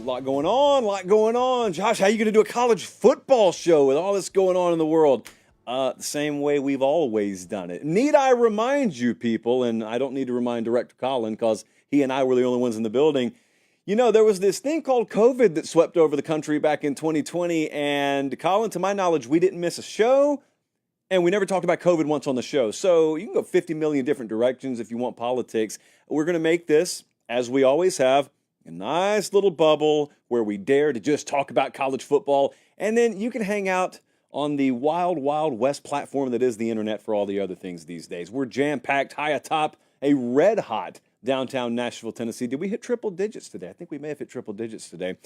Lot going on, lot going on. Josh, how are you going to do a college football show with all this going on in the world? The same way we've always done it. Need I remind you people, and I don't need to remind Director Colin because he and I were the only ones in the building. You know, there was this thing called COVID that swept over the country back in 2020, and Colin, to my knowledge, we didn't miss a show, and we never talked about COVID once on the show. So you can go 50 million different directions if you want politics. We're going to make this, as we always have, a nice little bubble where we dare to just talk about college football, and then you can hang out on the wild, wild west platform that is the internet for all the other things these days. We're jam-packed high atop a red-hot downtown Nashville, Tennessee. Did we hit triple digits today? I think we may have hit triple digits today.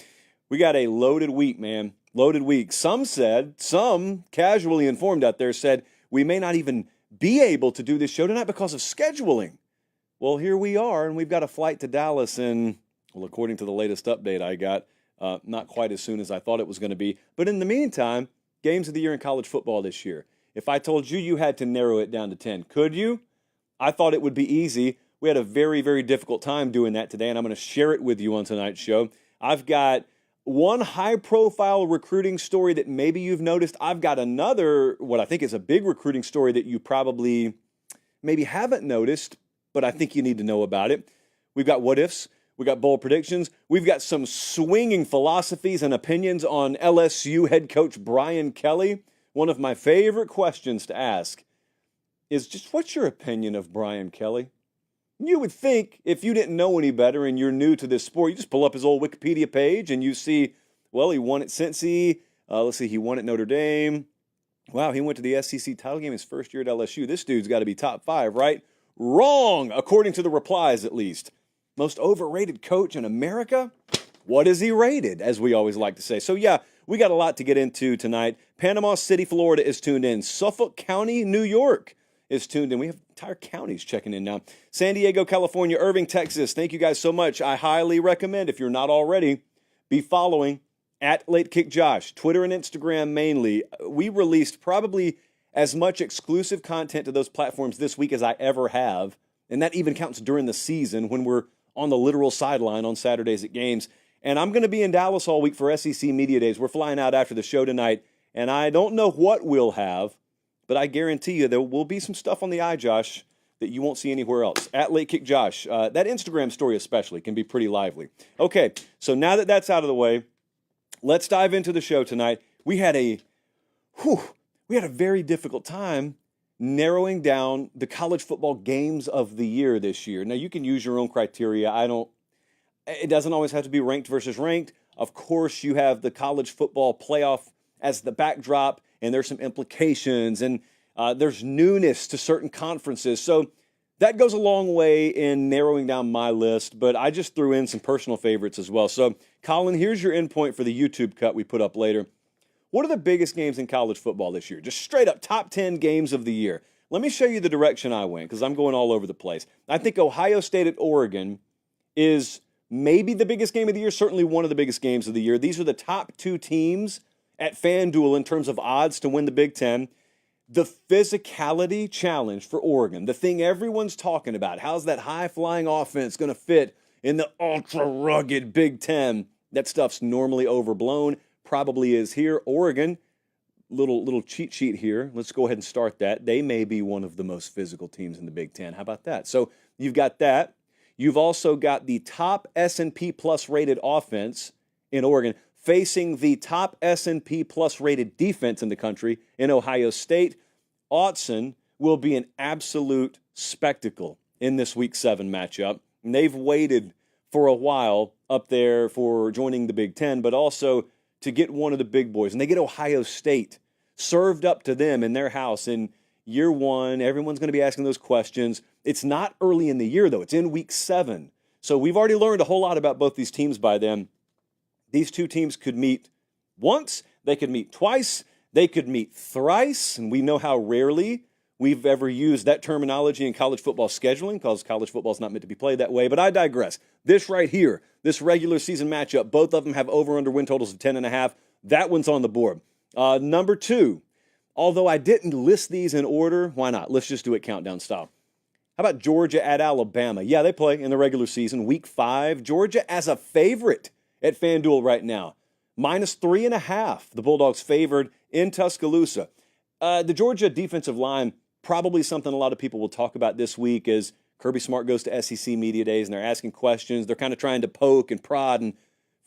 We got a loaded week, man. Loaded week. Some casually informed out there said we may not even be able to do this show tonight because of scheduling. Well, here we are, and we've got a flight to Dallas in, well, according to the latest update I got, not quite as soon as I thought it was going to be. But in the meantime, games of the year in college football this year. If I told you you had to narrow it down to 10, could you? I thought it would be easy. We had a very, very difficult time doing that today, and I'm going to share it with you on tonight's show. I've got one high-profile recruiting story that maybe you've noticed. I've got another, what I think is a big recruiting story that you probably maybe haven't noticed, but I think you need to know about it. We've got what-ifs. We've got bold predictions. We've got some swinging philosophies and opinions on LSU head coach Brian Kelly. One of my favorite questions to ask is just, what's your opinion of Brian Kelly? You would think if you didn't know any better and you're new to this sport, you just pull up his old Wikipedia page and you see, well, he won at Cincy. He won at Notre Dame. Wow, he went to the SEC title game his first year at LSU. This dude's got to be top 5, right? Wrong, according to the replies at least. Most overrated coach in America? What is he rated, as we always like to say? So, yeah, we got a lot to get into tonight. Panama City, Florida is tuned in. Suffolk County, New York is tuned in. We have entire counties checking in now. San Diego, California, Irving, Texas. Thank you guys so much. I highly recommend, if you're not already, be following at Late Kick Josh, Twitter and Instagram mainly. We released probably as much exclusive content to those platforms this week as I ever have, and that even counts during the season when we're on the literal sideline on Saturdays at games. And I'm going to be in Dallas all week for SEC Media Days. We're flying out after the show tonight, and I don't know what we'll have, but I guarantee you there will be some stuff on the iJosh that you won't see anywhere else. At Late Kick Josh. That Instagram story especially can be pretty lively. Okay, so now that that's out of the way, let's dive into the show tonight. We had a very difficult time narrowing down the college football games of the year this year. Now, you can use your own criteria. It doesn't always have to be ranked versus ranked. Of course, you have the college football playoff as the backdrop, and there's some implications, and there's newness to certain conferences. So that goes a long way in narrowing down my list, but I just threw in some personal favorites as well. So, Colin, here's your endpoint for the YouTube cut we put up later. What are the biggest games in college football this year? Just straight up top 10 games of the year. Let me show you the direction I went because I'm going all over the place. I think Ohio State at Oregon is maybe the biggest game of the year, certainly one of the biggest games of the year. These are the top 2 teams at FanDuel in terms of odds to win the Big Ten. The physicality challenge for Oregon, the thing everyone's talking about, how's that high-flying offense going to fit in the ultra-rugged Big Ten? That stuff's normally overblown, probably is here. Oregon, little cheat sheet here. Let's go ahead and start that. They may be one of the most physical teams in the Big Ten. How about that? So you've got that. You've also got the top S&P plus rated offense in Oregon facing the top S&P plus rated defense in the country in Ohio State. Autzen will be an absolute spectacle in this Week 7 matchup. And they've waited for a while up there for joining the Big Ten, but also to get one of the big boys. And they get Ohio State served up to them in their house in year 1. Everyone's going to be asking those questions. It's not early in the year, though. It's in Week 7. So we've already learned a whole lot about both these teams by then. These two teams could meet once, they could meet twice, they could meet thrice, and we know how rarely we've ever used that terminology in college football scheduling because college football is not meant to be played that way, but I digress. This right here, this regular season matchup, both of them have over-under win totals of 10.5. That one's on the board. Number 2, although I didn't list these in order, why not? Let's just do it countdown style. How about Georgia at Alabama? Yeah, they play in the regular season, Week 5. Georgia as a favorite at FanDuel right now. -3.5, the Bulldogs favored in Tuscaloosa. The Georgia defensive line, probably something a lot of people will talk about this week as Kirby Smart goes to SEC Media Days and they're asking questions. They're kind of trying to poke and prod and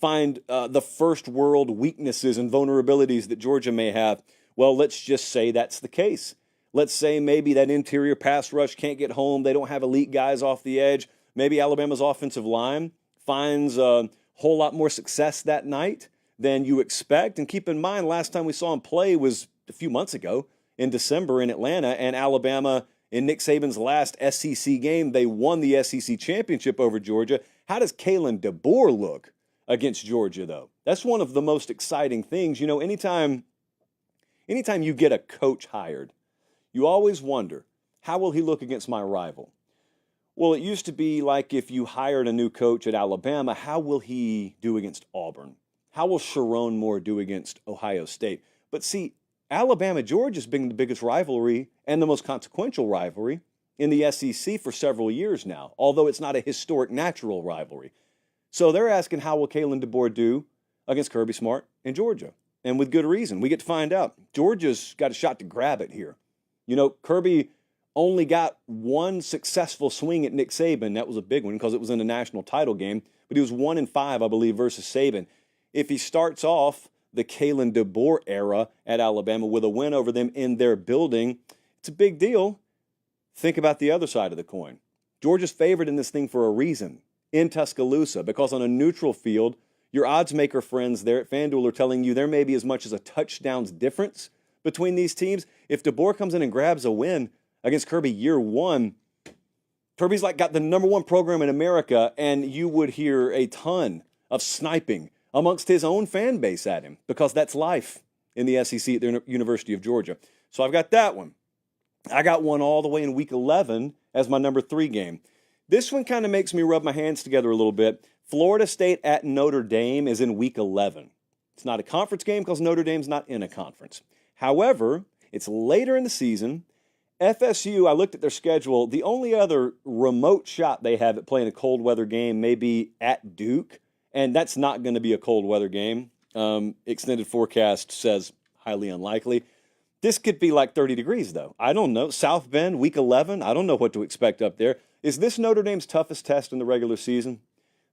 find the first world weaknesses and vulnerabilities that Georgia may have. Well, let's just say that's the case. Let's say maybe that interior pass rush can't get home. They don't have elite guys off the edge. Maybe Alabama's offensive line finds a whole lot more success that night than you expect. And keep in mind, last time we saw him play was a few months ago in December in Atlanta, and Alabama, in Nick Saban's last SEC game, they won the SEC championship over Georgia. How does Kalen DeBoer look against Georgia, though? That's one of the most exciting things. You know, anytime you get a coach hired, you always wonder, how will he look against my rival? Well, it used to be like if you hired a new coach at Alabama, how will he do against Auburn? How will Sharon Moore do against Ohio State? But see, Alabama-Georgia's been the biggest rivalry and the most consequential rivalry in the SEC for several years now, although it's not a historic natural rivalry. So they're asking, how will Kalen DeBoer do against Kirby Smart in Georgia? And with good reason. We get to find out. Georgia's got a shot to grab it here. You know, Kirby only got one successful swing at Nick Saban. That was a big one because it was in a national title game. But he was 1-5, I believe, versus Saban. If he starts off the Kalen DeBoer era at Alabama with a win over them in their building, it's a big deal. Think about the other side of the coin. Georgia's favored in this thing for a reason in Tuscaloosa, because on a neutral field, your odds maker friends there at FanDuel are telling you there may be as much as a touchdowns difference between these teams. If DeBoer comes in and grabs a win against Kirby year one, Kirby's like got the #1 program in America, and you would hear a ton of sniping amongst his own fan base at him, because that's life in the SEC at the University of Georgia. So I've got that one. I got one all the way in week 11 as my #3 game. This one kind of makes me rub my hands together a little bit. Florida State at Notre Dame is in week 11. It's not a conference game because Notre Dame's not in a conference. However, it's later in the season. FSU, I looked at their schedule. The only other remote shot they have at playing a cold weather game may be at Duke. And that's not going to be a cold weather game. Extended forecast says highly unlikely. This could be like 30 degrees, though. I don't know. South Bend, week 11. I don't know what to expect up there. Is this Notre Dame's toughest test in the regular season?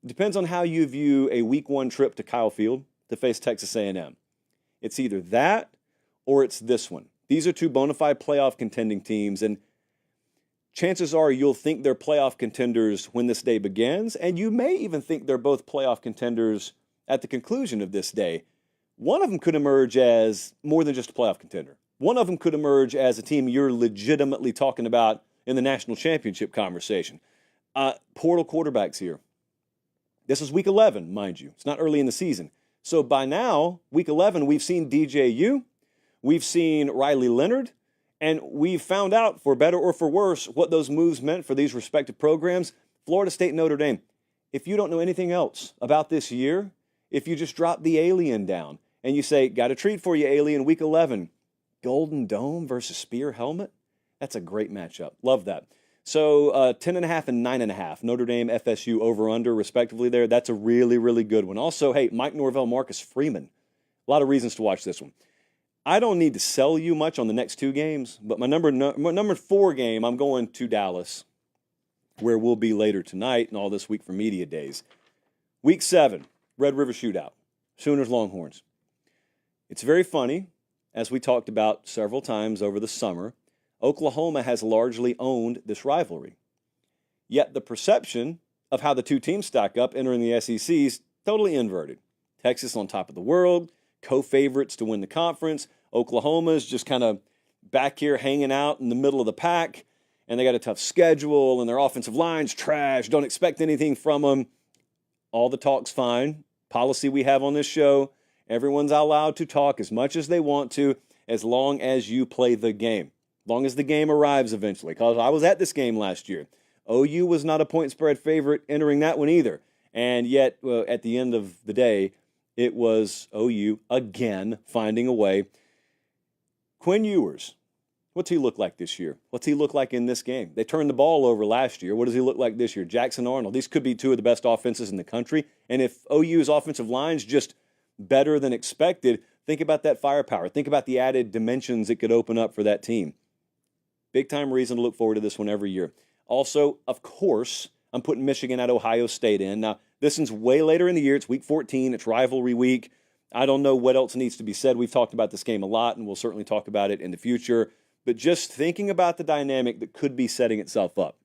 It depends on how you view a week 1 trip to Kyle Field to face Texas A&M. It's either that or it's this one. These are two bona fide playoff contending teams, and chances are you'll think they're playoff contenders when this day begins, and you may even think they're both playoff contenders at the conclusion of this day. One of them could emerge as more than just a playoff contender. One of them could emerge as a team you're legitimately talking about in the national championship conversation. Portal quarterbacks here. This is week 11, mind you. It's not early in the season. So by now, week 11, we've seen DJU, we've seen Riley Leonard, and we've found out, for better or for worse, what those moves meant for these respective programs. Florida State, Notre Dame. If you don't know anything else about this year, if you just drop the alien down and you say, got a treat for you, alien, week 11, Golden Dome versus Spear Helmet, that's a great matchup. Love that. So 10.5 and 9.5, Notre Dame, FSU over-under, respectively there. That's a really, really good one. Also, hey, Mike Norvell, Marcus Freeman. A lot of reasons to watch this one. I don't need to sell you much on the next 2 games, but my number 4 game, I'm going to Dallas, where we'll be later tonight and all this week for media days. Week 7, Red River Shootout, Sooners Longhorns. It's very funny, as we talked about several times over the summer. Oklahoma has largely owned this rivalry. Yet the perception of how the two teams stack up entering the SEC is totally inverted. Texas on top of the world, co-favorites to win the conference. Oklahoma's just kind of back here hanging out in the middle of the pack, and they got a tough schedule, and their offensive line's trash. Don't expect anything from them. All the talk's fine. Policy we have on this show, everyone's allowed to talk as much as they want to, as long as you play the game, as long as the game arrives eventually. Because I was at this game last year. OU was not a point spread favorite entering that one either. And yet, at the end of the day, it was OU again finding a way. Quinn Ewers, What's he look like this year? What's he look like in this game? They turned the ball over last year. What does he look like this year? Jackson Arnold. These could be two of the best offenses in the country. And if OU's offensive line's just better than expected, think about that firepower. Think about the added dimensions it could open up for that team. Big time reason to look forward to this one every year. Also, of course, I'm putting Michigan at Ohio State in. Now, this one's way later in the year. It's week 14. It's rivalry week. I don't know what else needs to be said. We've talked about this game a lot, and we'll certainly talk about it in the future. But just thinking about the dynamic that could be setting itself up.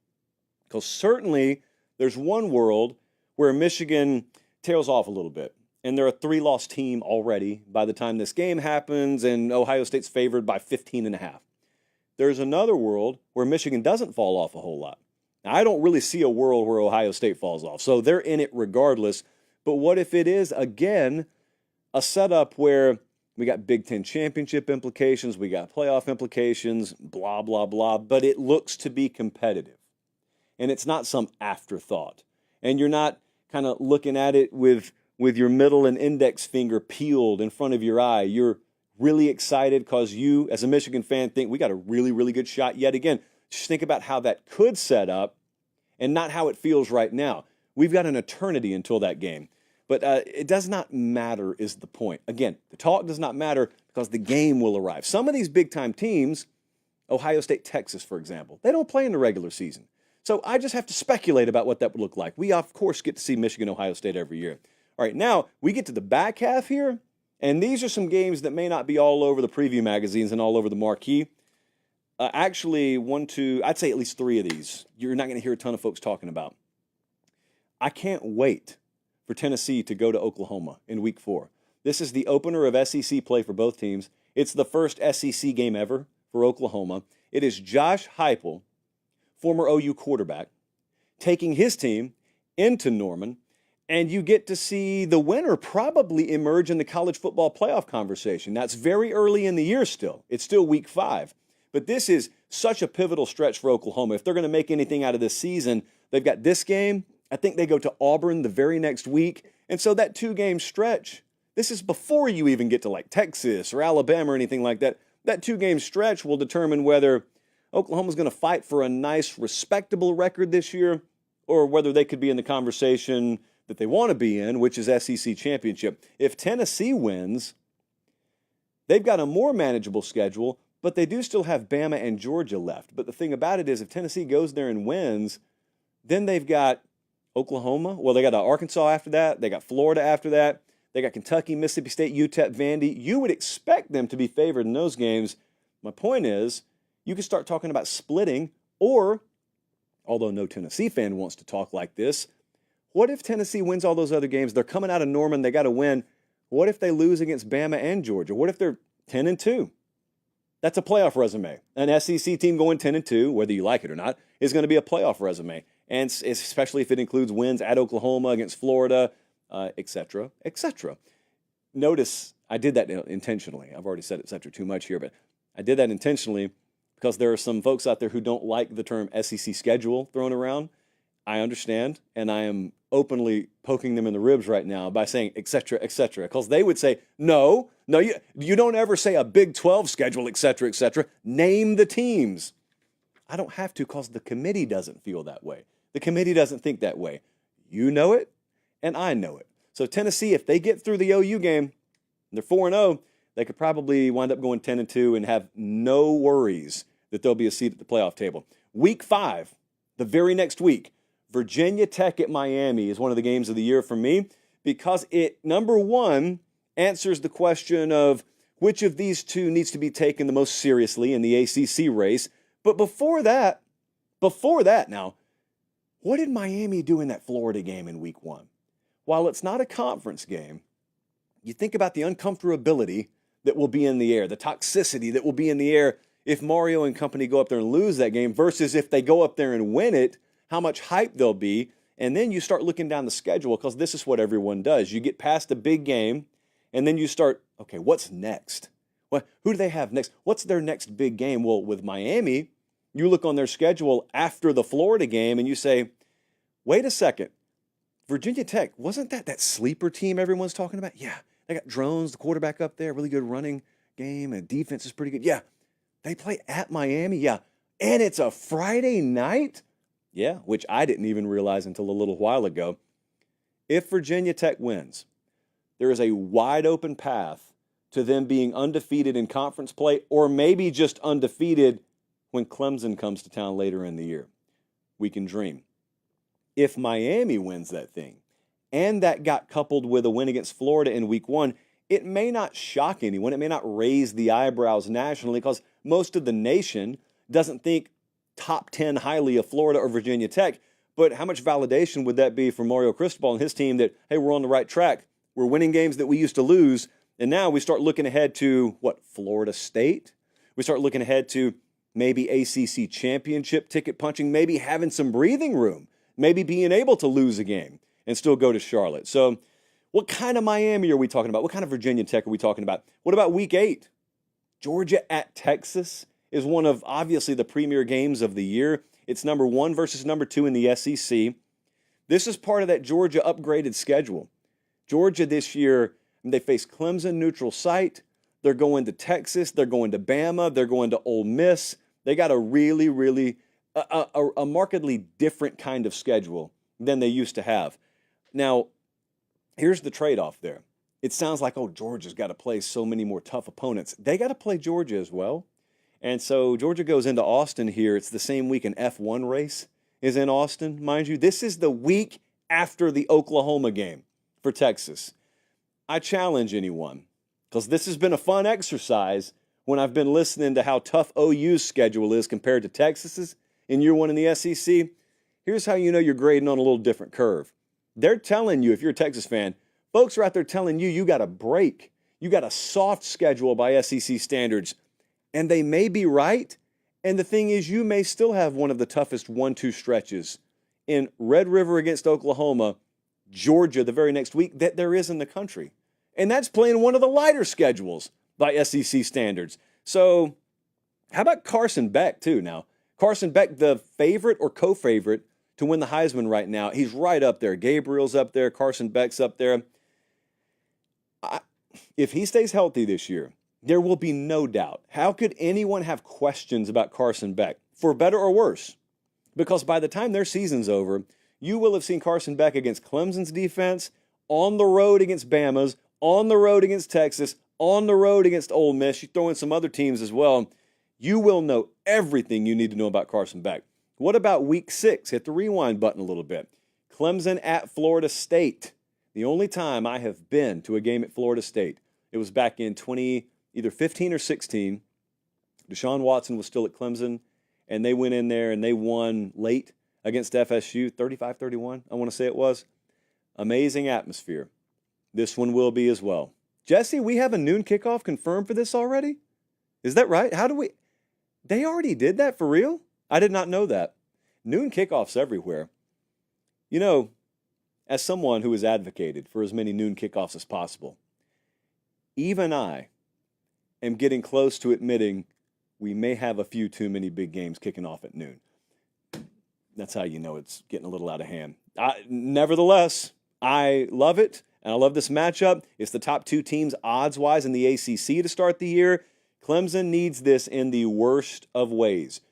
Because certainly there's one world where Michigan tails off a little bit, and they're a 3-loss team already by the time this game happens, and Ohio State's favored by 15.5. There's another world where Michigan doesn't fall off a whole lot. Now, I don't really see a world where Ohio State falls off, so they're in it regardless. But what if it is, again, a setup where we got Big Ten championship implications, we got playoff implications, blah, blah, blah, but it looks to be competitive. And it's not some afterthought. And you're not kind of looking at it with your middle and index finger peeled in front of your eye. You're really excited because you, as a Michigan fan, think we got a really, really good shot yet again. Just think about how that could set up and not how it feels right now. We've got an eternity until that game. But it does not matter is the point. Again, the talk does not matter because the game will arrive. Some of these big-time teams, Ohio State, Texas, for example, they don't play in the regular season. So I just have to speculate about what that would look like. We, of course, get to see Michigan, Ohio State every year. All right, now we get to the back half here, and these are some games that may not be all over the preview magazines and all over the marquee. Actually, I'd say at least 3 of these you're not going to hear a ton of folks talking about. I can't wait for Tennessee to go to Oklahoma in week 4. This is the opener of SEC play for both teams. It's the first SEC game ever for Oklahoma. It is Josh Heupel, former OU quarterback, taking his team into Norman, and you get to see the winner probably emerge in the college football playoff conversation. That's very early in the year still. It's still week 5. But this is such a pivotal stretch for Oklahoma. If they're going to make anything out of this season, they've got this game. I think they go to Auburn the very next week. And so that 2-game stretch, this is before you even get to like Texas or Alabama or anything like that. That 2-game stretch will determine whether Oklahoma's going to fight for a nice, respectable record this year or whether they could be in the conversation that they want to be in, which is SEC championship. If Tennessee wins, they've got a more manageable schedule, but they do still have Bama and Georgia left. But the thing about it is if Tennessee goes there and wins, then they've got Oklahoma. Well, they got Arkansas after that. They got Florida after that. They got Kentucky, Mississippi State, UTEP, Vandy. You would expect them to be favored in those games. My point is, you can start talking about splitting, or, although no Tennessee fan wants to talk like this, what if Tennessee wins all those other games? They're coming out of Norman. They got to win. What if they lose against Bama and Georgia? What if they're 10-2? That's a playoff resume. An SEC team going 10-2, whether you like it or not, is going to be a playoff resume. And especially if it includes wins at Oklahoma, against Florida, et cetera, et cetera. Notice I did that intentionally. I've already said et cetera too much here, but I did that intentionally because there are some folks out there who don't like the term SEC schedule thrown around. I understand, and I am openly poking them in the ribs right now by saying et cetera, because they would say, no, you don't ever say a Big 12 schedule, et cetera, name the teams. I don't have to because the committee doesn't feel that way. The committee doesn't think that way. You know it, and I know it. So Tennessee, if they get through the OU game, they're 4-0, they could probably wind up going 10-2 and have no worries that there'll be a seat at the playoff table. Week 5, the very next week, Virginia Tech at Miami is one of the games of the year for me because it, number one, answers the question of which of these two needs to be taken the most seriously in the ACC race. But before that now, what did Miami do in that Florida game in week 1? While it's not a conference game, you think about the uncomfortability that will be in the air, the toxicity that will be in the air if Mario and company go up there and lose that game versus if they go up there and win it, how much hype there'll be. And then you start looking down the schedule because this is what everyone does. You get past a big game, and then you start, okay, what's next? Who do they have next? What's their next big game? Well, with Miami, you look on their schedule after the Florida game, and you say, wait a second. Virginia Tech, wasn't that sleeper team everyone's talking about? Yeah, they got Drones, the quarterback up there, really good running game, and defense is pretty good. Yeah, They play at Miami, yeah. And it's a Friday night? Yeah, which I didn't even realize until a little while ago. If Virginia Tech wins, there is a wide open path to them being undefeated in conference play, or maybe just undefeated when Clemson comes to town later in the year. We can dream. If Miami wins that thing, and that got coupled with a win against Florida in week 1, it may not shock anyone. It may not raise the eyebrows nationally because most of the nation doesn't think top 10 highly of Florida or Virginia Tech. But how much validation would that be for Mario Cristobal and his team that, hey, we're on the right track. We're winning games that we used to lose. And now we start looking ahead to, Florida State? We start looking ahead to maybe ACC championship ticket punching, maybe having some breathing room, maybe being able to lose a game and still go to Charlotte. So what kind of Miami are we talking about? What kind of Virginia Tech are we talking about? What about week 8? Georgia at Texas is one of, obviously, the premier games of the year. It's number 1 versus number 2 in the SEC. This is part of that Georgia upgraded schedule. Georgia this year, they face Clemson neutral site. They're going to Texas. They're going to Bama. They're going to Ole Miss. They got a really, really, a markedly different kind of schedule than they used to have. Now, here's the trade-off there. It sounds like, Georgia's got to play so many more tough opponents. They got to play Georgia as well. And so Georgia goes into Austin here. It's the same week an F1 race is in Austin, mind you. This is the week after the Oklahoma game for Texas. I challenge anyone, because this has been a fun exercise when I've been listening to how tough OU's schedule is compared to Texas's in year 1 in the SEC. Here's how you know you're grading on a little different curve. They're telling you, if you're a Texas fan, folks are out there telling you got a break. You got a soft schedule by SEC standards. And they may be right. And the thing is, you may still have one of the toughest 1-2 stretches in Red River against Oklahoma, Georgia the very next week that there is in the country. And that's playing one of the lighter schedules by SEC standards. So how about Carson Beck, too? Now, Carson Beck, the favorite or co-favorite to win the Heisman right now. He's right up there. Gabriel's up there. Carson Beck's up there. If he stays healthy this year, there will be no doubt. How could anyone have questions about Carson Beck, for better or worse? Because by the time their season's over, you will have seen Carson Beck against Clemson's defense, on the road against Bama's, on the road against Texas, on the road against Ole Miss. You throw in some other teams as well. You will know everything you need to know about Carson Beck. What about week 6? Hit the rewind button a little bit. Clemson at Florida State. The only time I have been to a game at Florida State, it was back in either 15 or 16. Deshaun Watson was still at Clemson, and they went in there and they won late against FSU, 35-31, I want to say it was. Amazing atmosphere. This one will be as well. Jesse, we have a noon kickoff confirmed for this already? Is that right? They already did that for real? I did not know that. Noon kickoffs everywhere. You know, as someone who has advocated for as many noon kickoffs as possible, even I am getting close to admitting we may have a few too many big games kicking off at noon. That's how you know it's getting a little out of hand. Nevertheless, I love it, and I love this matchup. It's the top 2 teams odds-wise in the ACC to start the year. Clemson needs this in the worst of ways.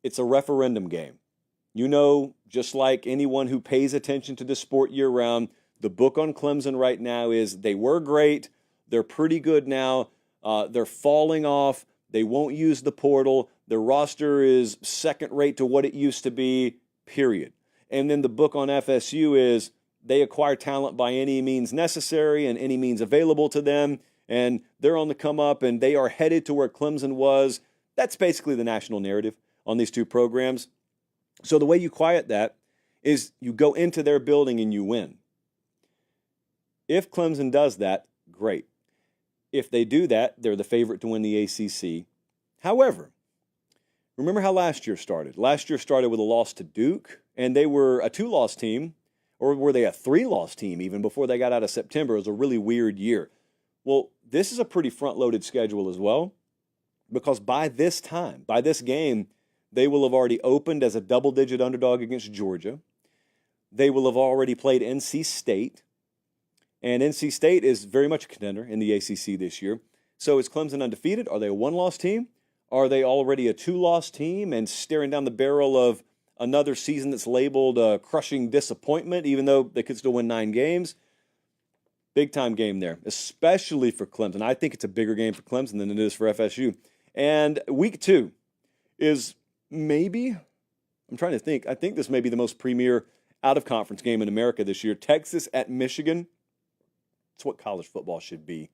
It's a referendum game. You know, just like anyone who pays attention to the sport year-round, the book on Clemson right now is they were great, they're pretty good now, they're falling off, they won't use the portal, their roster is second rate to what it used to be, period. And then the book on FSU is they acquire talent by any means necessary and any means available to them, and they're on the come up, and they are headed to where Clemson was. That's basically the national narrative on these two programs. So the way you quiet that is you go into their building and you win. If Clemson does that, great. If they do that, they're the favorite to win the ACC. However, remember how last year started? Last year started with a loss to Duke, and they were a 2-loss team, or were they a 3-loss team even before they got out of September? It was a really weird year. Well, this is a pretty front-loaded schedule as well, because by this time, by this game, they will have already opened as a double-digit underdog against Georgia. They will have already played NC State, and NC State is very much a contender in the ACC this year. So is Clemson undefeated? Are they a 1-loss team? Are they already a 2-loss team and staring down the barrel of another season that's labeled a crushing disappointment, even though they could still win 9 games? Big-time game there, especially for Clemson. I think it's a bigger game for Clemson than it is for FSU. And week 2 is maybe, I'm trying to think, I think this may be the most premier out-of-conference game in America this year. Texas at Michigan. It's what college football should be.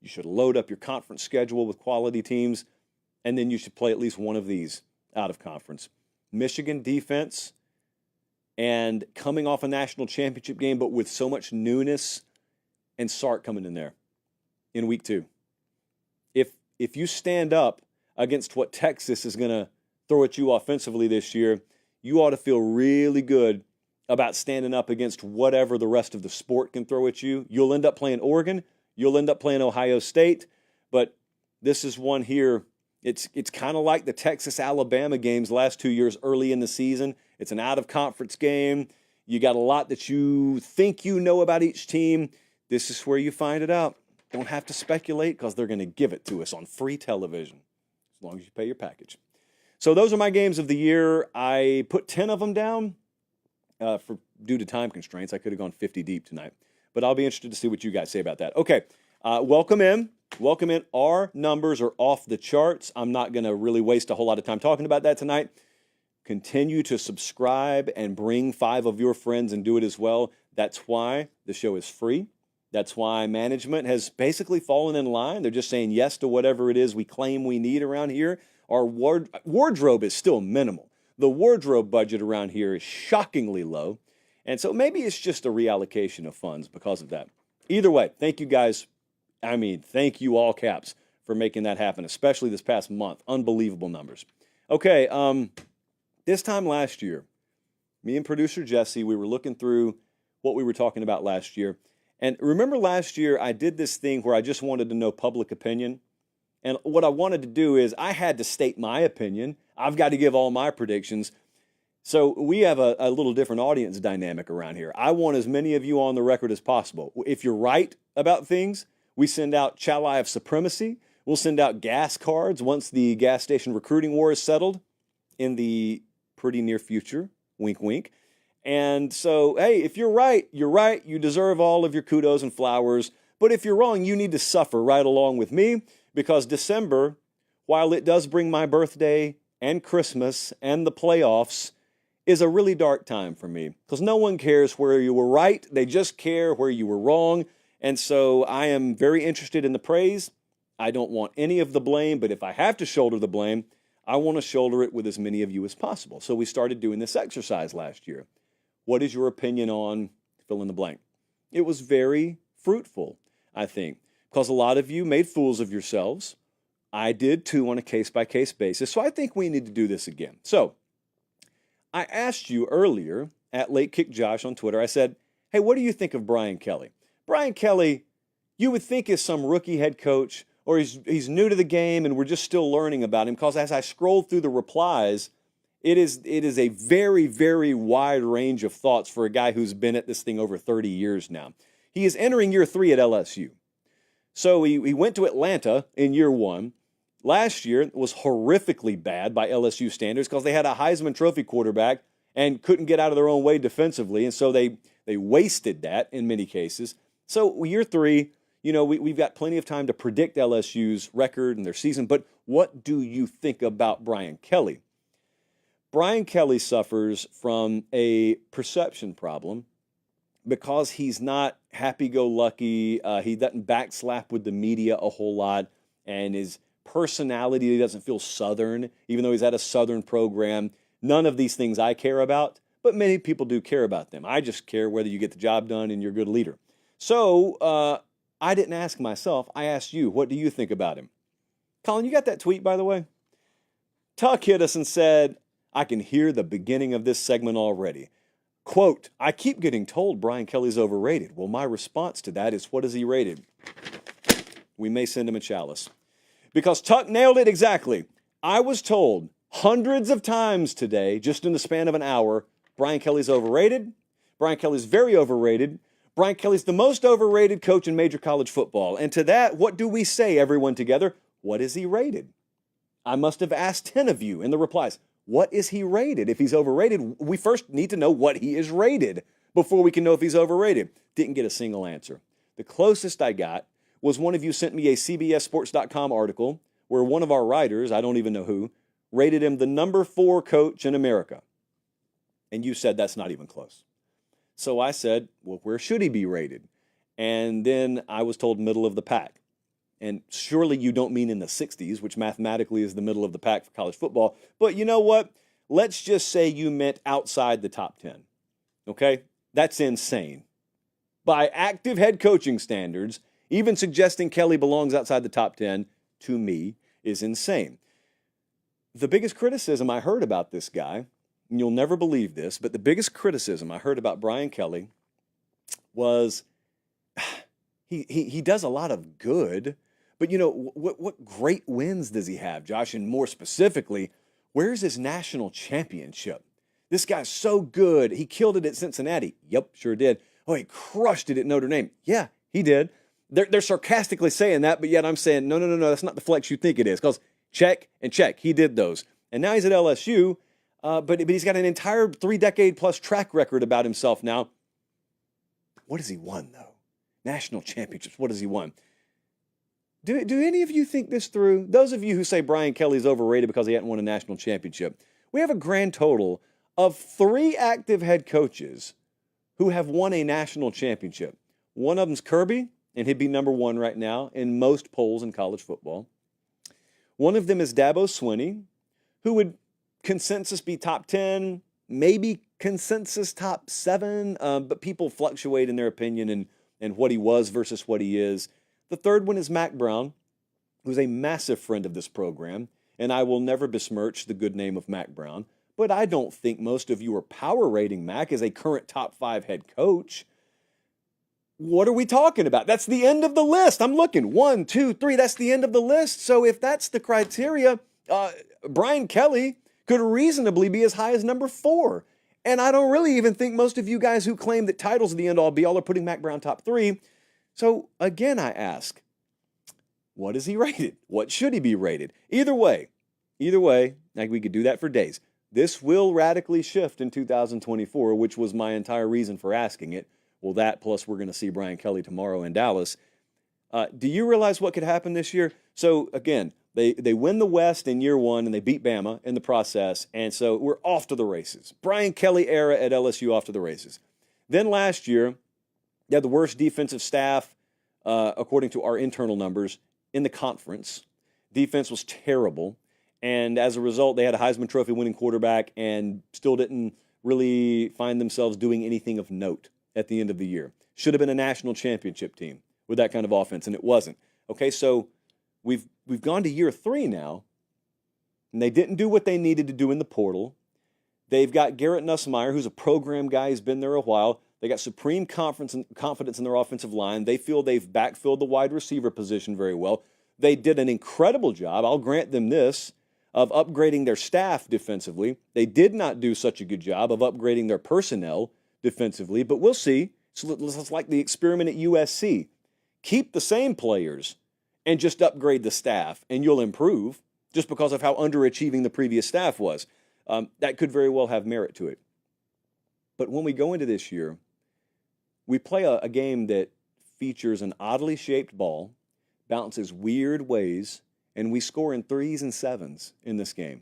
You should load up your conference schedule with quality teams, and then you should play at least one of these out of conference. Michigan defense, and coming off a national championship game, but with so much newness, and Sark coming in there in week 2. If you stand up against what Texas is going to throw at you offensively this year, you ought to feel really good about standing up against whatever the rest of the sport can throw at you. You'll end up playing Oregon. You'll end up playing Ohio State. But this is one here. It's kind of like the Texas-Alabama games last 2 years early in the season. It's an out-of-conference game. You got a lot that you think you know about each team. This is where you find it out. Don't have to speculate because they're going to give it to us on free television as long as you pay your package. So those are my games of the year. I put 10 of them down due to time constraints. I could have gone 50 deep tonight. But I'll be interested to see what you guys say about that. Okay, welcome in. Welcome in. Our numbers are off the charts. I'm not going to really waste a whole lot of time talking about that tonight. Continue to subscribe and bring 5 of your friends and do it as well. That's why the show is free. That's why management has basically fallen in line. They're just saying yes to whatever it is we claim we need around here. Our wardrobe is still minimal. The wardrobe budget around here is shockingly low. And so maybe it's just a reallocation of funds because of that. Either way, thank you guys. I mean, thank you all caps for making that happen, especially this past month. Unbelievable numbers. Okay, this time last year, me and producer Jesse, we were looking through what we were talking about last year. And remember last year, I did this thing where I just wanted to know public opinion. And what I wanted to do is I had to state my opinion. I've got to give all my predictions. So we have a little different audience dynamic around here. I want as many of you on the record as possible. If you're right about things, we send out Chali of Supremacy. We'll send out gas cards once the gas station recruiting war is settled in the pretty near future. Wink, wink. And so, hey, if you're right, you're right. You deserve all of your kudos and flowers. But if you're wrong, you need to suffer right along with me because December, while it does bring my birthday and Christmas and the playoffs, is a really dark time for me because no one cares where you were right. They just care where you were wrong. And so I am very interested in the praise. I don't want any of the blame, but if I have to shoulder the blame, I want to shoulder it with as many of you as possible. So we started doing this exercise last year. What is your opinion on fill in the blank? It was very fruitful, I think, because a lot of you made fools of yourselves. I did too on a case-by-case basis. So I think we need to do this again. So I asked you earlier at Late Kick Josh on Twitter, I said, hey, what do you think of Brian Kelly? Brian Kelly, you would think is some rookie head coach or he's new to the game and we're just still learning about him because as I scrolled through the replies, it is a very, very wide range of thoughts for a guy who's been at this thing over 30 years now. He is entering year 3 at LSU. So he went to Atlanta in year 1. Last year was horrifically bad by LSU standards because they had a Heisman Trophy quarterback and couldn't get out of their own way defensively. And so they wasted that in many cases. So year 3, we've got plenty of time to predict LSU's record and their season. But what do you think about Brian Kelly? Brian Kelly suffers from a perception problem because he's not happy-go-lucky. He doesn't backslap with the media a whole lot, and his personality doesn't feel Southern, even though he's at a Southern program. None of these things I care about, but many people do care about them. I just care whether you get the job done and you're a good leader. So I didn't ask myself. I asked you, what do you think about him? Colin, you got that tweet, by the way? Tuck hit us and said, I can hear the beginning of this segment already. Quote, I keep getting told Brian Kelly's overrated. Well, my response to that is, what is he rated? We may send him a chalice. Because Tuck nailed it exactly. I was told hundreds of times today, just in the span of an hour, Brian Kelly's overrated. Brian Kelly's very overrated. Brian Kelly's the most overrated coach in major college football. And to that, what do we say, everyone together? What is he rated? I must have asked 10 of you in the replies, what is he rated? If he's overrated, we first need to know what he is rated before we can know if he's overrated. Didn't get a single answer. The closest I got was one of you sent me a CBSSports.com article where one of our writers, I don't even know who, rated him the number 4 coach in America. And you said that's not even close. So I said, well, where should he be rated? And then I was told middle of the pack. And surely you don't mean in the 60s, which mathematically is the middle of the pack for college football. But you know what? Let's just say you meant outside the top 10. Okay? That's insane. By active head coaching standards, even suggesting Kelly belongs outside the top 10, to me, is insane. The biggest criticism I heard about this guy, and you'll never believe this, but the biggest criticism I heard about Brian Kelly was he does a lot of good, but you know, what great wins does he have, Josh? And more specifically, where's his national championship? This guy's so good. He killed it at Cincinnati. Yep, sure did. Oh, he crushed it at Notre Dame. Yeah, he did. They're sarcastically saying that, but yet I'm saying, no, that's not the flex you think it is. Because check and check, he did those. And now he's at LSU, but he's got an entire 3-decade-plus track record about himself now. What has he won, though? National championships, what has he won? Do any of you think this through? Those of you who say Brian Kelly's overrated because he hadn't won a national championship, we have a grand total of 3 active head coaches who have won a national championship. One of them's Kirby, and he'd be number 1 right now in most polls in college football. One of them is Dabo Swinney, who would consensus be top 10, maybe consensus top 7, but people fluctuate in their opinion and what he was versus what he is. The third one is Mac Brown, who's a massive friend of this program, and I will never besmirch the good name of Mac Brown, but I don't think most of you are power rating Mac as a current top 5 head coach. What are we talking about? That's the end of the list. I'm looking. 1, 2, 3. That's the end of the list. So if that's the criteria, Brian Kelly could reasonably be as high as number 4. And I don't really even think most of you guys who claim that titles are the end-all be-all are putting Mac Brown top 3. So again, I ask, what is he rated? What should he be rated? Either way, like we could do that for days. This will radically shift in 2024, which was my entire reason for asking it. Well, that plus we're going to see Brian Kelly tomorrow in Dallas. Do you realize what could happen this year? So again, they win the West in year 1 and they beat Bama in the process. And so we're off to the races. Brian Kelly era at LSU off to the races. Then last year, they had the worst defensive staff, according to our internal numbers, in the conference. Defense was terrible. And as a result, they had a Heisman Trophy winning quarterback and still didn't really find themselves doing anything of note at the end of the year. Should have been a national championship team with that kind of offense, and it wasn't. Okay, so we've gone to year 3 now, and they didn't do what they needed to do in the portal. They've got Garrett Nussmeier, who's a program guy. He's been there a while. They got supreme confidence in their offensive line. They feel they've backfilled the wide receiver position very well. They did an incredible job, I'll grant them this, of upgrading their staff defensively. They did not do such a good job of upgrading their personnel defensively, but we'll see. It's like the experiment at USC. Keep the same players and just upgrade the staff, and you'll improve just because of how underachieving the previous staff was. That could very well have merit to it. But when we go into this year, we play a game that features an oddly shaped ball, bounces weird ways, and we score in 3s and 7s in this game.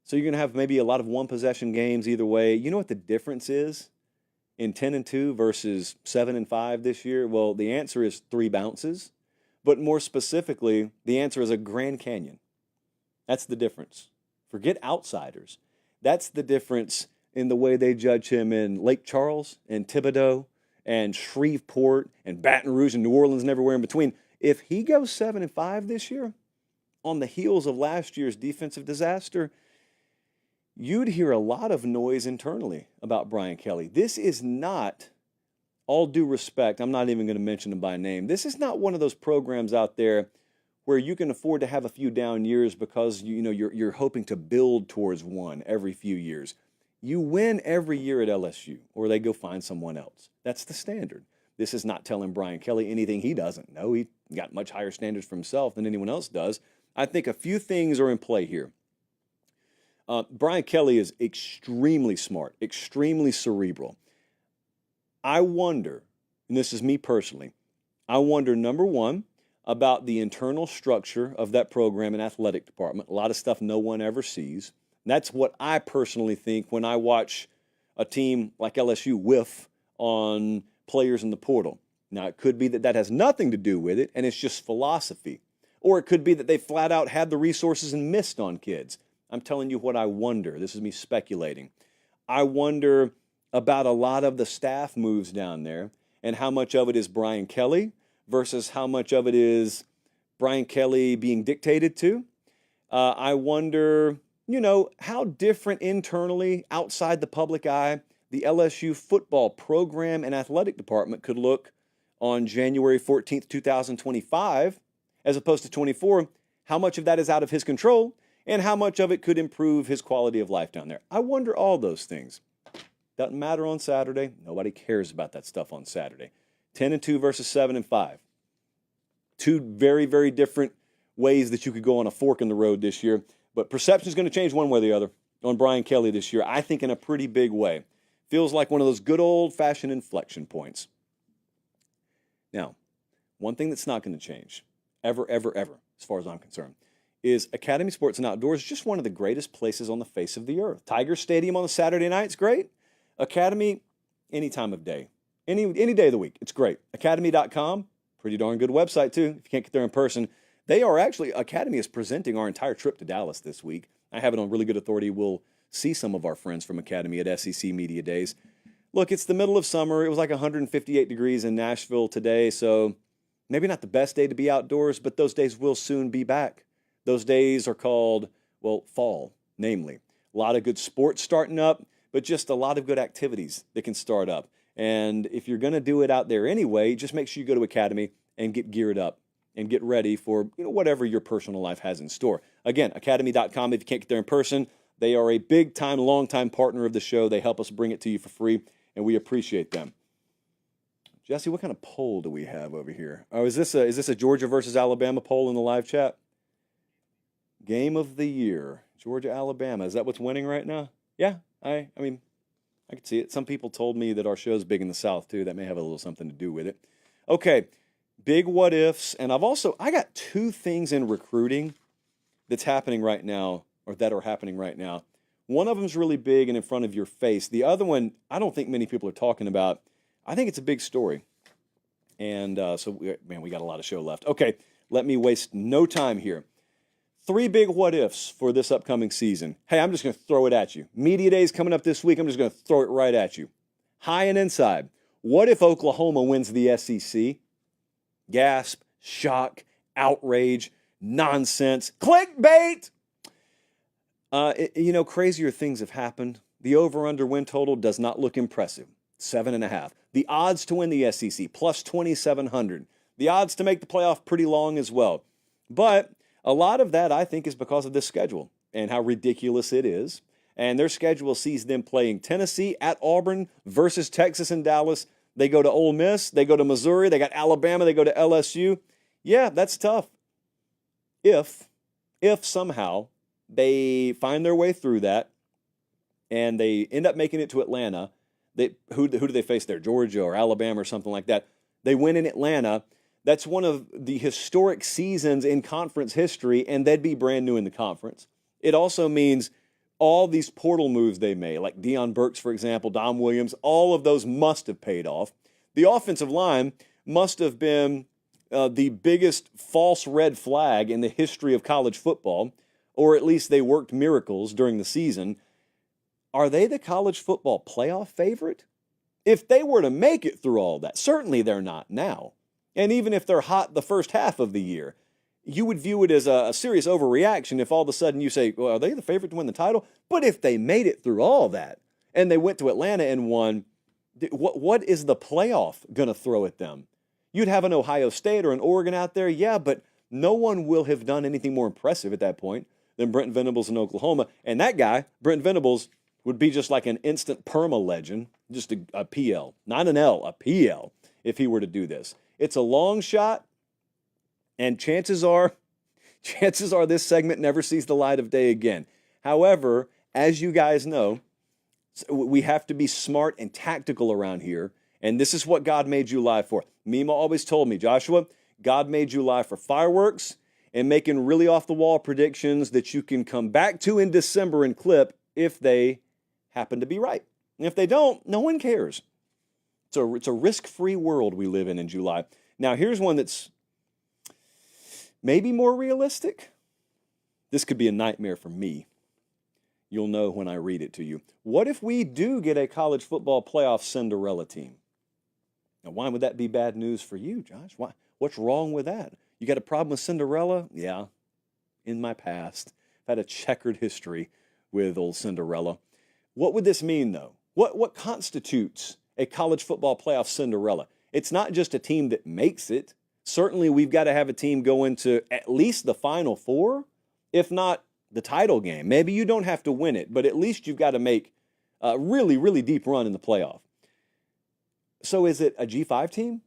So you're going to have maybe a lot of one-possession games either way. You know what the difference is in 10-2 versus 7-5 this year? Well, the answer is 3 bounces. But more specifically, the answer is a Grand Canyon. That's the difference. Forget outsiders. That's the difference in the way they judge him in Lake Charles and Thibodaux and Shreveport and Baton Rouge and New Orleans and everywhere in between. If he goes 7-5 this year, on the heels of last year's defensive disaster, you'd hear a lot of noise internally about Brian Kelly. This is not, all due respect, I'm not even going to mention him by name. This is not one of those programs out there where you can afford to have a few down years because you're hoping to build towards one every few years. You win every year at LSU, or they go find someone else. That's the standard. This is not telling Brian Kelly anything he doesn't know. He got much higher standards for himself than anyone else does. I think a few things are in play here. Brian Kelly is extremely smart, extremely cerebral. I wonder, and this is me personally, I wonder, number one, about the internal structure of that program and athletic department. A lot of stuff no one ever sees. And that's what I personally think when I watch a team like LSU whiff on players in the portal. Now, it could be that that has nothing to do with it, and it's just philosophy. Or it could be that they flat out had the resources and missed on kids. I'm telling you what I wonder. This is me speculating. I wonder about a lot of the staff moves down there and how much of it is Brian Kelly versus how much of it is Brian Kelly being dictated to. I wonder, how different internally, outside the public eye, the LSU football program and athletic department could look on January 14th, 2025, as opposed to 24. How much of that is out of his control, and how much of it could improve his quality of life down there? I wonder all those things. Doesn't matter on Saturday. Nobody cares about that stuff on Saturday. 10-2 versus 7-5. Two very, very different ways that you could go on a fork in the road this year. But perception is going to change one way or the other on Brian Kelly this year, I think in a pretty big way. Feels like one of those good old-fashioned inflection points. Now, one thing that's not going to change, ever, ever, ever, as far as I'm concerned, is Academy Sports and Outdoors, just one of the greatest places on the face of the earth. Tiger Stadium on a Saturday night is great. Academy, any time of day. Any day of the week, it's great. Academy.com, pretty darn good website too, if you can't get there in person. They are actually, Academy is presenting our entire trip to Dallas this week. I have it on really good authority. We'll see some of our friends from Academy at SEC Media Days. Look, it's the middle of summer. It was like 158 degrees in Nashville today, so maybe not the best day to be outdoors, but those days will soon be back. Those days are called, fall, namely. A lot of good sports starting up, but just a lot of good activities that can start up. And if you're going to do it out there anyway, just make sure you go to Academy and get geared up and get ready for whatever your personal life has in store. Again, academy.com, if you can't get there in person, they are a big-time, long-time partner of the show. They help us bring it to you for free, and we appreciate them. Jesse, what kind of poll do we have over here? Oh, is this a Georgia versus Alabama poll in the live chat? Game of the year, Georgia, Alabama. Is that what's winning right now? Yeah, I mean, I could see it. Some people told me that our show's big in the South, too. That may have a little something to do with it. Okay, big what-ifs. And I got two things in recruiting that's happening right now, or that are happening right now. One of them's really big and in front of your face. The other one, I don't think many people are talking about. I think it's a big story. And we got a lot of show left. Okay, let me waste no time here. 3 big what-ifs for this upcoming season. Hey, I'm just going to throw it at you. Media Day's coming up this week. I'm just going to throw it right at you. High and inside. What if Oklahoma wins the SEC? Gasp, shock, outrage, nonsense, clickbait. Crazier things have happened. The over-under win total does not look impressive. 7.5. The odds to win the SEC, plus 2,700. The odds to make the playoff pretty long as well. But a lot of that, I think, is because of this schedule and how ridiculous it is. And their schedule sees them playing Tennessee at Auburn versus Texas and Dallas. They go to Ole Miss. They go to Missouri. They got Alabama. They go to LSU. Yeah, that's tough. If somehow they find their way through that and they end up making it to Atlanta, who do they face there? Georgia or Alabama or something like that. They win in Atlanta. That's one of the historic seasons in conference history, and they'd be brand new in the conference. It also means all these portal moves they made, like Deion Burks, for example, Dom Williams, all of those must have paid off. The offensive line must have been the biggest false red flag in the history of college football, or at least they worked miracles during the season. Are they the college football playoff favorite? If they were to make it through all that, certainly they're not now. And even if they're hot the first half of the year, you would view it as a serious overreaction if all of a sudden you say, well, are they the favorite to win the title? But if they made it through all that and they went to Atlanta and won, what is the playoff going to throw at them? You'd have an Ohio State or an Oregon out there, yeah, but no one will have done anything more impressive at that point than Brent Venables in Oklahoma. And that guy, Brent Venables, would be just like an instant perma legend, just a PL, not an L, a PL, if he were to do this. It's a long shot, and chances are chances are this segment never sees the light of day again. However, as you guys know, we have to be smart and tactical around here, and this is what God made July for. Mima always told me, Joshua, God made July for fireworks and making really off-the-wall predictions that you can come back to in December and clip if they happen to be right. And if they don't, no one cares. It's a risk-free world we live in July. Now, here's one that's maybe more realistic. This could be a nightmare for me. You'll know when I read it to you. What if we do get a college football playoff Cinderella team? Now, why would that be bad news for you, Josh? Why? What's wrong with that? You got a problem with Cinderella? Yeah, in my past. I've had a checkered history with old Cinderella. What would this mean, though? What constitutes a college football playoff Cinderella? It's not just a team that makes it. Certainly, we've got to have a team go into at least the Final Four, if not the title game. Maybe you don't have to win it, but at least you've got to make a really, really deep run in the playoff. So is it a G5 team?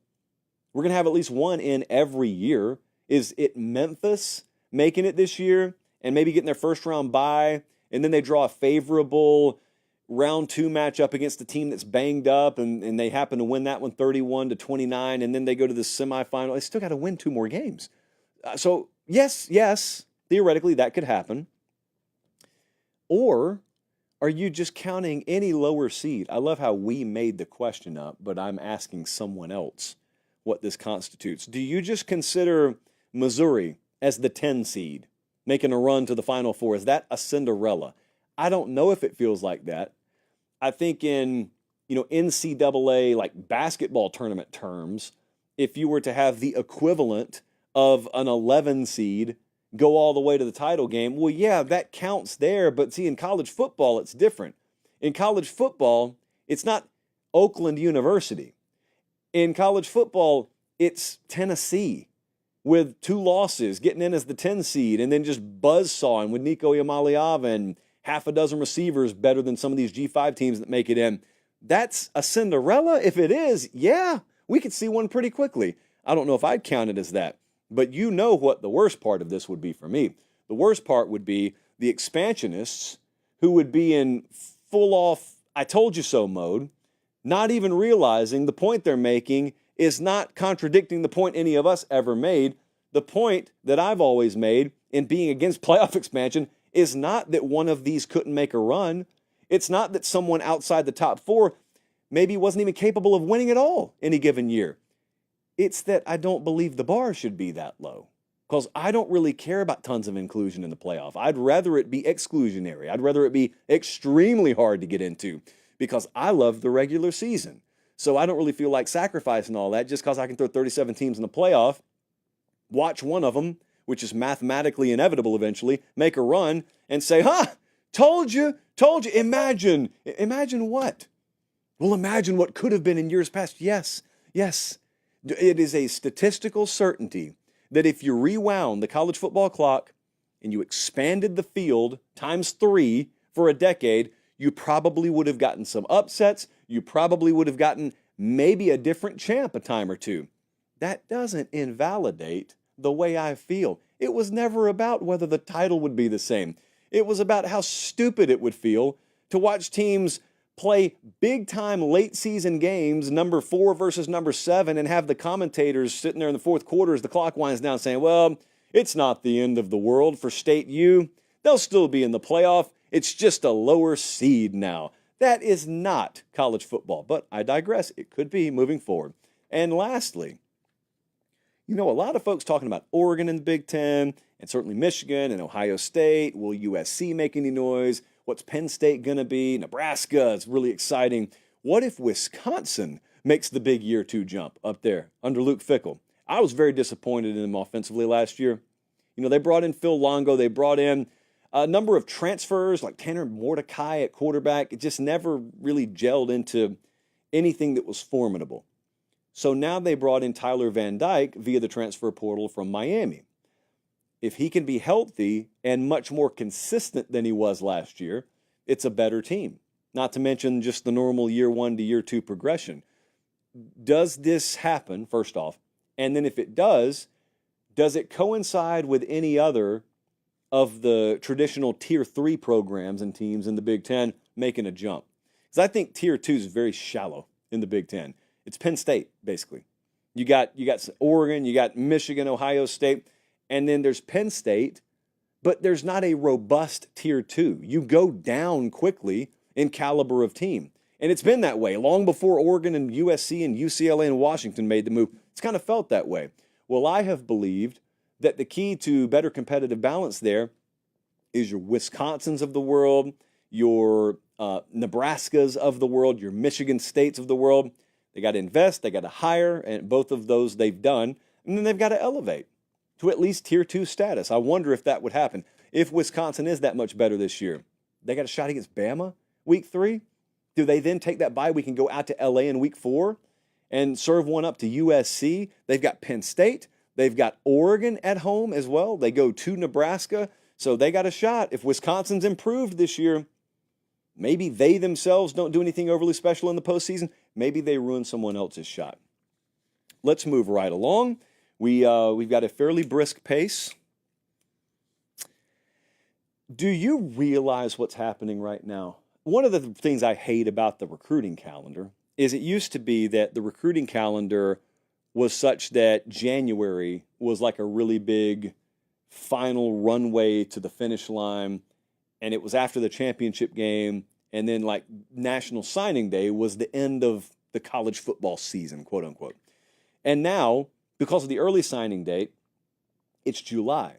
We're going to have at least one in every year. Is it Memphis making it this year and maybe getting their first round bye, and then they draw a favorable round 2 matchup against a team that's banged up, and they happen to win that one 31-29, and then they go to the semifinal? They still got to win 2 more games. So yes, theoretically that could happen. Or are you just counting any lower seed? I love how we made the question up, but I'm asking someone else what this constitutes. Do you just consider Missouri as the 10 seed, making a run to the Final Four? Is that a Cinderella? I don't know if it feels like that. I think in NCAA like basketball tournament terms, if you were to have the equivalent of an 11 seed go all the way to the title game, well, yeah, that counts there. But see, in college football, it's different. In college football, it's not Oakland University. In college football, it's Tennessee with 2 losses, getting in as the 10 seed, and then just buzzsawing with Nico Iamaleava and half a dozen receivers better than some of these G5 teams that make it in. That's a Cinderella? If it is, yeah, we could see one pretty quickly. I don't know if I'd count it as that. But you know what the worst part of this would be for me. The worst part would be the expansionists who would be in full-off I told you so mode, not even realizing the point they're making is not contradicting the point any of us ever made. The point that I've always made in being against playoff expansion is not that one of these couldn't make a run. It's not that someone outside the top 4 maybe wasn't even capable of winning at all any given year. It's that I don't believe the bar should be that low, because I don't really care about tons of inclusion in the playoff. I'd rather it be exclusionary. I'd rather it be extremely hard to get into, because I love the regular season. So I don't really feel like sacrificing all that just because I can throw 37 teams in the playoff, watch one of them, which is mathematically inevitable eventually, make a run and say, told you. Imagine what? Well, imagine what could have been in years past. Yes. It is a statistical certainty that if you rewound the college football clock and you expanded the field times 3 for a decade, you probably would have gotten some upsets. You probably would have gotten maybe a different champ a time or two. That doesn't invalidate the way I feel. It was never about whether the title would be the same. It was about how stupid it would feel to watch teams play big-time late-season games, number 4 versus number 7, and have the commentators sitting there in the fourth quarter as the clock winds down saying, well, it's not the end of the world for State U. They'll still be in the playoff. It's just a lower seed now. That is not college football, but I digress. It could be moving forward. And lastly, a lot of folks talking about Oregon in the Big Ten, and certainly Michigan and Ohio State. Will USC make any noise? What's Penn State going to be? Nebraska, it's really exciting. What if Wisconsin makes the big year 2 jump up there under Luke Fickell? I was very disappointed in them offensively last year. They brought in Phil Longo. They brought in a number of transfers like Tanner Mordecai at quarterback. It just never really gelled into anything that was formidable. So now they brought in Tyler Van Dyke via the transfer portal from Miami. If he can be healthy and much more consistent than he was last year, it's a better team. Not to mention just the normal year 1 to year 2 progression. Does this happen, first off? And then if it does Does it coincide with any other of the traditional Tier 3 programs and teams in the Big Ten making a jump? Because I think Tier 2 is very shallow in the Big Ten. It's Penn State, basically. You got Oregon, you got Michigan, Ohio State, and then there's Penn State, but there's not a robust Tier 2. You go down quickly in caliber of team. And it's been that way long before Oregon and USC and UCLA and Washington made the move. It's kind of felt that way. Well, I have believed that the key to better competitive balance there is your Wisconsins of the world, your Nebraskas of the world, your Michigan States of the world. They got to invest, they got to hire, and both of those they've done. And then they've got to elevate to at least Tier 2 status. I wonder if that would happen. If Wisconsin is that much better this year, they got a shot against Bama week 3. Do they then take that bye week and go out to LA in week 4 and serve one up to USC? They've got Penn State. They've got Oregon at home as well. They go to Nebraska. So they got a shot. If Wisconsin's improved this year, maybe they themselves don't do anything overly special in the postseason. Maybe they ruin someone else's shot. Let's move right along. We've got a fairly brisk pace. Do you realize what's happening right now? One of the things I hate about the recruiting calendar is it used to be that the recruiting calendar was such that January was like a really big final runway to the finish line, and it was after the championship game, and then like National Signing Day was the end of the college football season, quote unquote. And now, because of the early signing date, it's July,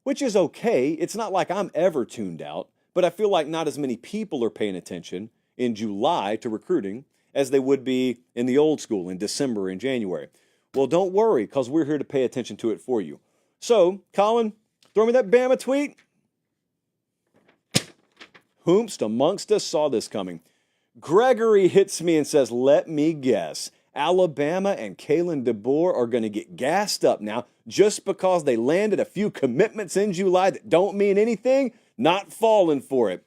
which is okay. It's not like I'm ever tuned out, but I feel like not as many people are paying attention in July to recruiting as they would be in the old school in December and January. Well, don't worry, because we're here to pay attention to it for you. So, Colin, throw me that Bama tweet. Whomst amongst us saw this coming. Gregory hits me and says, let me guess. Alabama and Kalen DeBoer are going to get gassed up now just because they landed a few commitments in July that don't mean anything. Not falling for it.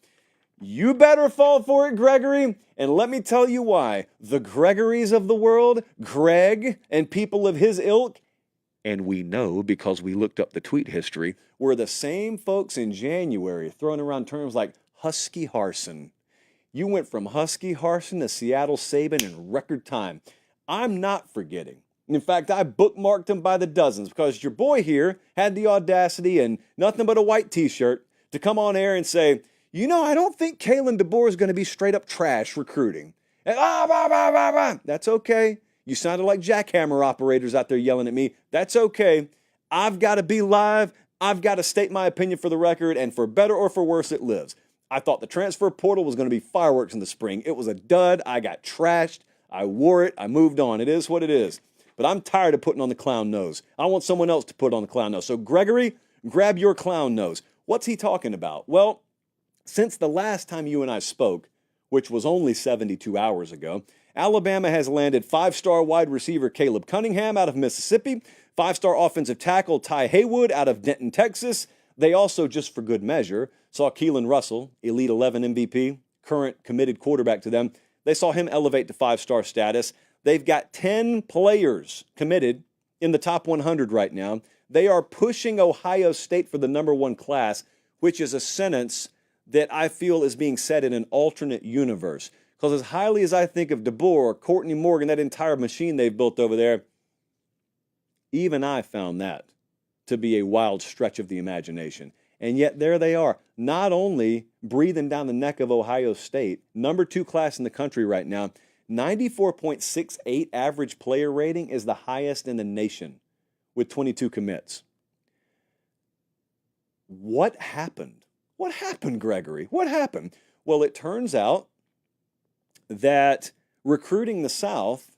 You better fall for it, Gregory. And let me tell you why. The Gregorys of the world, Greg and people of his ilk, and we know because we looked up the tweet history, were the same folks in January throwing around terms like Husky Harsin. You went from Husky Harsin to Seattle Saban in record time. I'm not forgetting. In fact, I bookmarked him by the dozens because your boy here had the audacity and nothing but a white t-shirt to come on air and say, you know, I don't think Kalen DeBoer is going to be straight up trash recruiting. And, that's okay. You sounded like jackhammer operators out there yelling at me. That's okay. I've got to be live. I've got to state my opinion for the record, and for better or for worse, it lives. I thought the transfer portal was going to be fireworks in the spring. It was a dud. I got trashed. I wore it. I moved on. It is what it is. But I'm tired of putting on the clown nose. I want someone else to put on the clown nose. So, Gregory, grab your clown nose. What's he talking about? Well, since the last time you and I spoke, which was only 72 hours ago, Alabama has landed 5-star wide receiver Caleb Cunningham out of Mississippi, 5-star offensive tackle Ty Haywood out of Denton, Texas. They also, just for good measure, saw Keelan Russell, Elite 11 MVP, current committed quarterback to them. They saw him elevate to 5-star status. They've got 10 players committed in the top 100 right now. They are pushing Ohio State for the number 1 class, which is a sentence that I feel is being said in an alternate universe. Because as highly as I think of DeBoer, Courtney Morgan, that entire machine they've built over there, even I found that to be a wild stretch of the imagination. And yet there they are, not only breathing down the neck of Ohio State, number 2 class in the country right now, 94.68 average player rating is the highest in the nation with 22 commits. What happened? What happened, Gregory? What happened? Well, it turns out that recruiting the South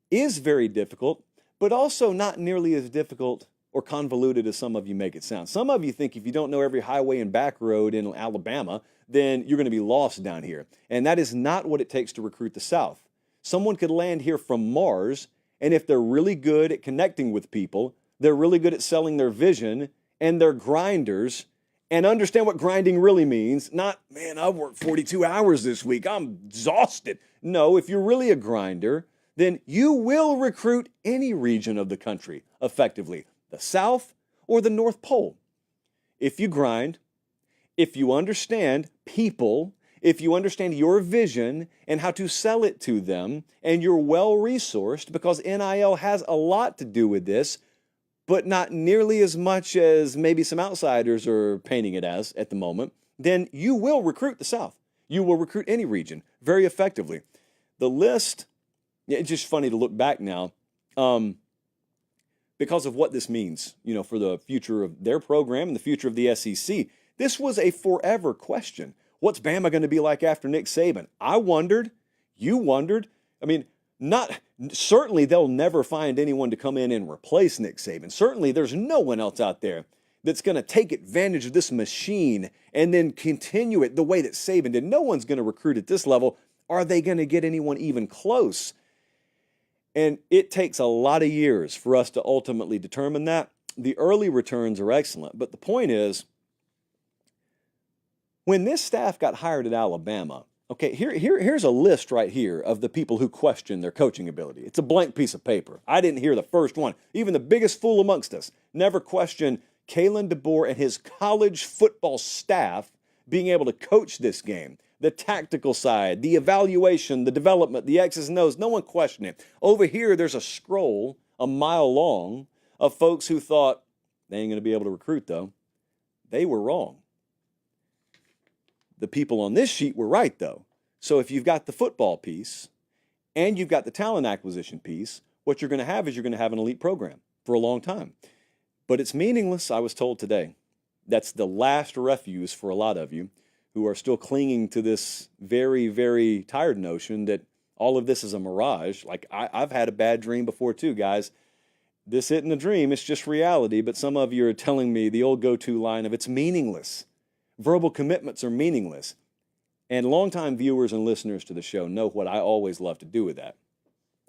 is very difficult, but also not nearly as difficult or convoluted as some of you make it sound. Some of you think if you don't know every highway and back road in Alabama, then you're going to be lost down here. And that is not what it takes to recruit the South. Someone could land here from Mars, and if they're really good at connecting with people, they're really good at selling their vision, and they're grinders, and understand what grinding really means. Not, man, I've worked 42 hours this week. I'm exhausted. No, if you're really a grinder, then you will recruit any region of the country effectively. the South, or the North Pole. If you grind, if you understand people, if you understand your vision and how to sell it to them, and you're well-resourced, because NIL has a lot to do with this, but not nearly as much as maybe some outsiders are painting it as at the moment, then you will recruit the South. You will recruit any region very effectively. The list, it's just funny to look back now because of what this means, for the future of their program and the future of the SEC. This was a forever question. What's Bama going to be like after Nick Saban? I wondered. You wondered. I mean, certainly they'll never find anyone to come in and replace Nick Saban. Certainly there's no one else out there that's going to take advantage of this machine and then continue it the way that Saban did. No one's going to recruit at this level. Are they going to get anyone even close? And it takes a lot of years for us to ultimately determine that. The early returns are excellent. But the point is, when this staff got hired at Alabama, okay, here's a list right here of the people who question their coaching ability. It's a blank piece of paper. I didn't hear the first one. Even the biggest fool amongst us never questioned Kalen DeBoer and his college football staff being able to coach this game. The tactical side, the evaluation, the development, the X's and O's, no one questioned it. Over here, there's a scroll a mile long of folks who thought they ain't going to be able to recruit, though. They were wrong. The people on this sheet were right, though. So if you've got the football piece and you've got the talent acquisition piece, what you're going to have is you're going to have an elite program for a long time. But it's meaningless, I was told today. That's the last refuge for a lot of you who are still clinging to this very, very tired notion that all of this is a mirage. Like, I've had a bad dream before too, guys. This isn't a dream, it's just reality. But some of you are telling me the old go-to line of it's meaningless. Verbal commitments are meaningless. And longtime viewers and listeners to the show know what I always love to do with that.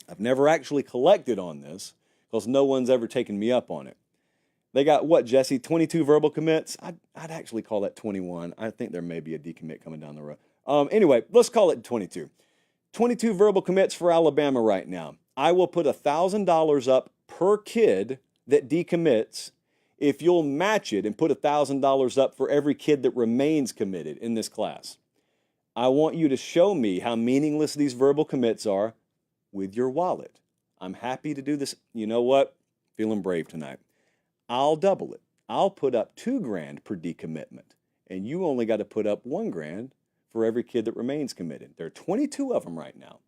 I've never actually collected on this because no one's ever taken me up on it. They got what, Jesse? 22 verbal commits? I'd actually call that 21. I think there may be a decommit coming down the road. Anyway, let's call it 22. 22 verbal commits for Alabama right now. I will put $1,000 up per kid that decommits if you'll match it and put $1,000 up for every kid that remains committed in this class. I want you to show me how meaningless these verbal commits are with your wallet. I'm happy to do this. You know what? Feeling brave tonight. I'll double it. I'll put up $2,000 per decommitment, and you only got to put up $1,000 for every kid that remains committed. There are 22 of them right now.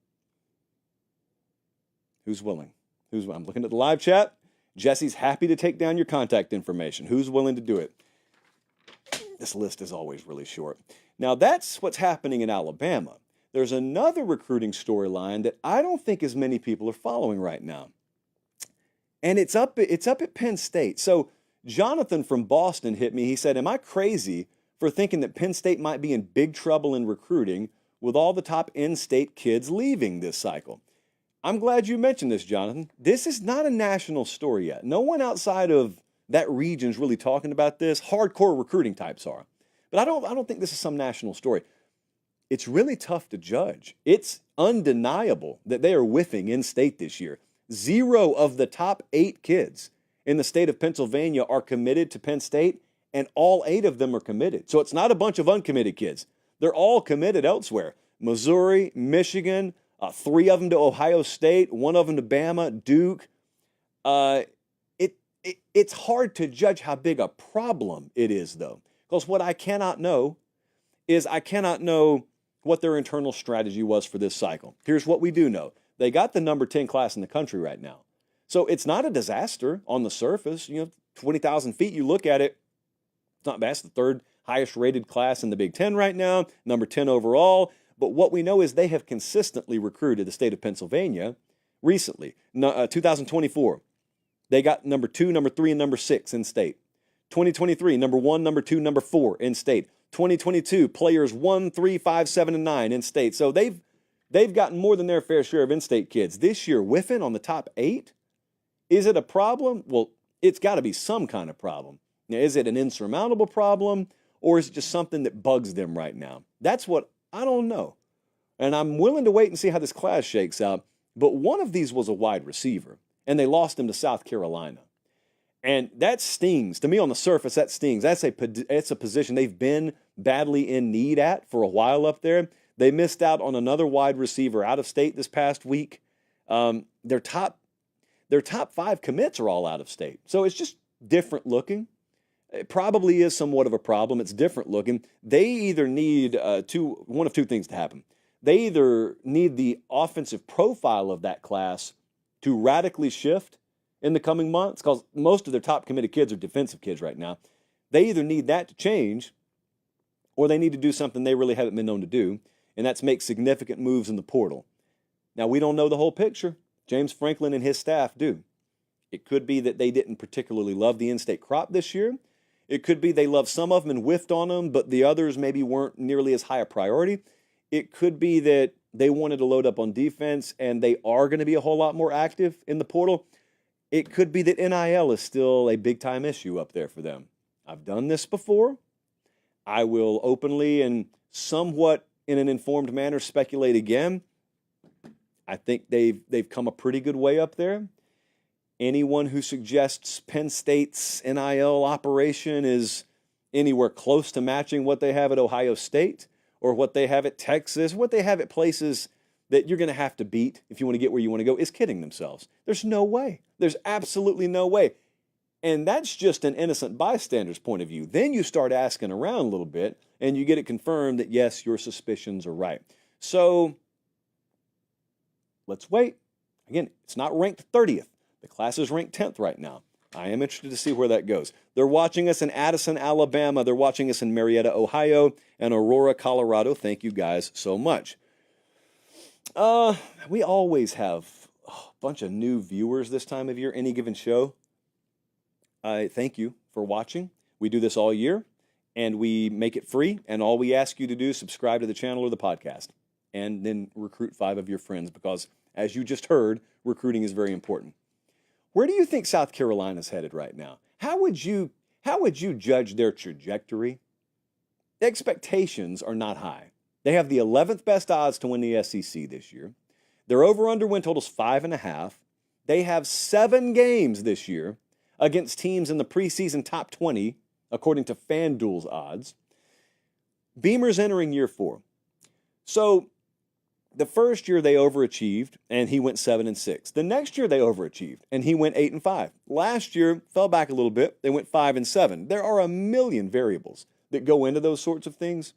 Who's willing? I'm looking at the live chat. Jesse's happy to take down your contact information. Who's willing to do it? This list is always really short. Now, that's what's happening in Alabama. There's another recruiting storyline that I don't think as many people are following right now. And it's up at Penn State. So Jonathan from Boston hit me. He said, am I crazy for thinking that Penn State might be in big trouble in recruiting with all the top in-state kids leaving this cycle? I'm glad you mentioned this, Jonathan. This is not a national story yet. No one outside of that region is really talking about this. Hardcore recruiting types are. But I don't think this is some national story. It's really tough to judge. It's undeniable that they are whiffing in-state this year. 0 of the top 8 kids in the state of Pennsylvania are committed to Penn State, and all 8 of them are committed. So it's not a bunch of uncommitted kids. They're all committed elsewhere. Missouri, Michigan, 3 of them to Ohio State, 1 of them to Bama, Duke. It's hard to judge how big a problem it is, though, because what I cannot know is I cannot know what their internal strategy was for this cycle. Here's what we do know. They got the number 10 class in the country right now. So it's not a disaster on the surface. 20,000 feet, you look at it, it's not bad. It's the 3rd highest rated class in the Big Ten right now, number 10 overall. But what we know is they have consistently recruited the state of Pennsylvania recently. 2024, they got number 2, number 3, and number 6 in state. 2023, number 1, number 2, number 4 in state. 2022, players 1, 3, 5, 7, and 9 in state. So they've gotten more than their fair share of in-state kids. This year, whiffing on the top 8? Is it a problem? Well, it's got to be some kind of problem. Now, is it an insurmountable problem, or is it just something that bugs them right now? That's what I don't know. And I'm willing to wait and see how this class shakes out. But one of these was a wide receiver, and they lost him to South Carolina. And that stings. To me, on the surface, that stings. It's a position they've been badly in need at for a while up there. They missed out on another wide receiver out of state this past week. Their top 5 commits are all out of state. So it's just different looking. It probably is somewhat of a problem. It's different looking. They either need one of two things to happen. They either need the offensive profile of that class to radically shift in the coming months, because most of their top committed kids are defensive kids right now. They either need that to change, or they need to do something they really haven't been known to do, and that's make significant moves in the portal. Now, we don't know the whole picture. James Franklin and his staff do. It could be that they didn't particularly love the in-state crop this year. It could be they loved some of them and whiffed on them, but the others maybe weren't nearly as high a priority. It could be that they wanted to load up on defense and they are going to be a whole lot more active in the portal. It could be that NIL is still a big-time issue up there for them. I've done this before. I will openly and somewhat in an informed manner speculate again. I think they've come a pretty good way up there. Anyone who suggests Penn State's NIL operation is anywhere close to matching what they have at Ohio State or what they have at Texas, what they have at places that you're going to have to beat if you want to get where you want to go, is kidding themselves. There's no way. There's absolutely no way. And that's just an innocent bystander's point of view. Then you start asking around a little bit, and you get it confirmed that, yes, your suspicions are right. So let's wait. Again, it's not ranked 30th. The class is ranked 10th right now. I am interested to see where that goes. They're watching us in Addison, Alabama. They're watching us in Marietta, Ohio, and Aurora, Colorado. Thank you guys so much. We always have a bunch of new viewers this time of year, any given show. I thank you for watching. We do this all year, and we make it free, and all we ask you to do is subscribe to the channel or the podcast, and then recruit 5 of your friends, because, as you just heard, recruiting is very important. Where do you think South Carolina's headed right now? How would you judge their trajectory? The expectations are not high. They have the 11th best odds to win the SEC this year. Their over-under win total's 5.5. They have 7 games this year against teams in the preseason top 20, according to FanDuel's odds. Beamer's entering year 4. So the first year they overachieved, and he went 7-6. The next year they overachieved, and he went 8-5. Last year fell back a little bit. They went 5-7. There are a million variables that go into those sorts of things,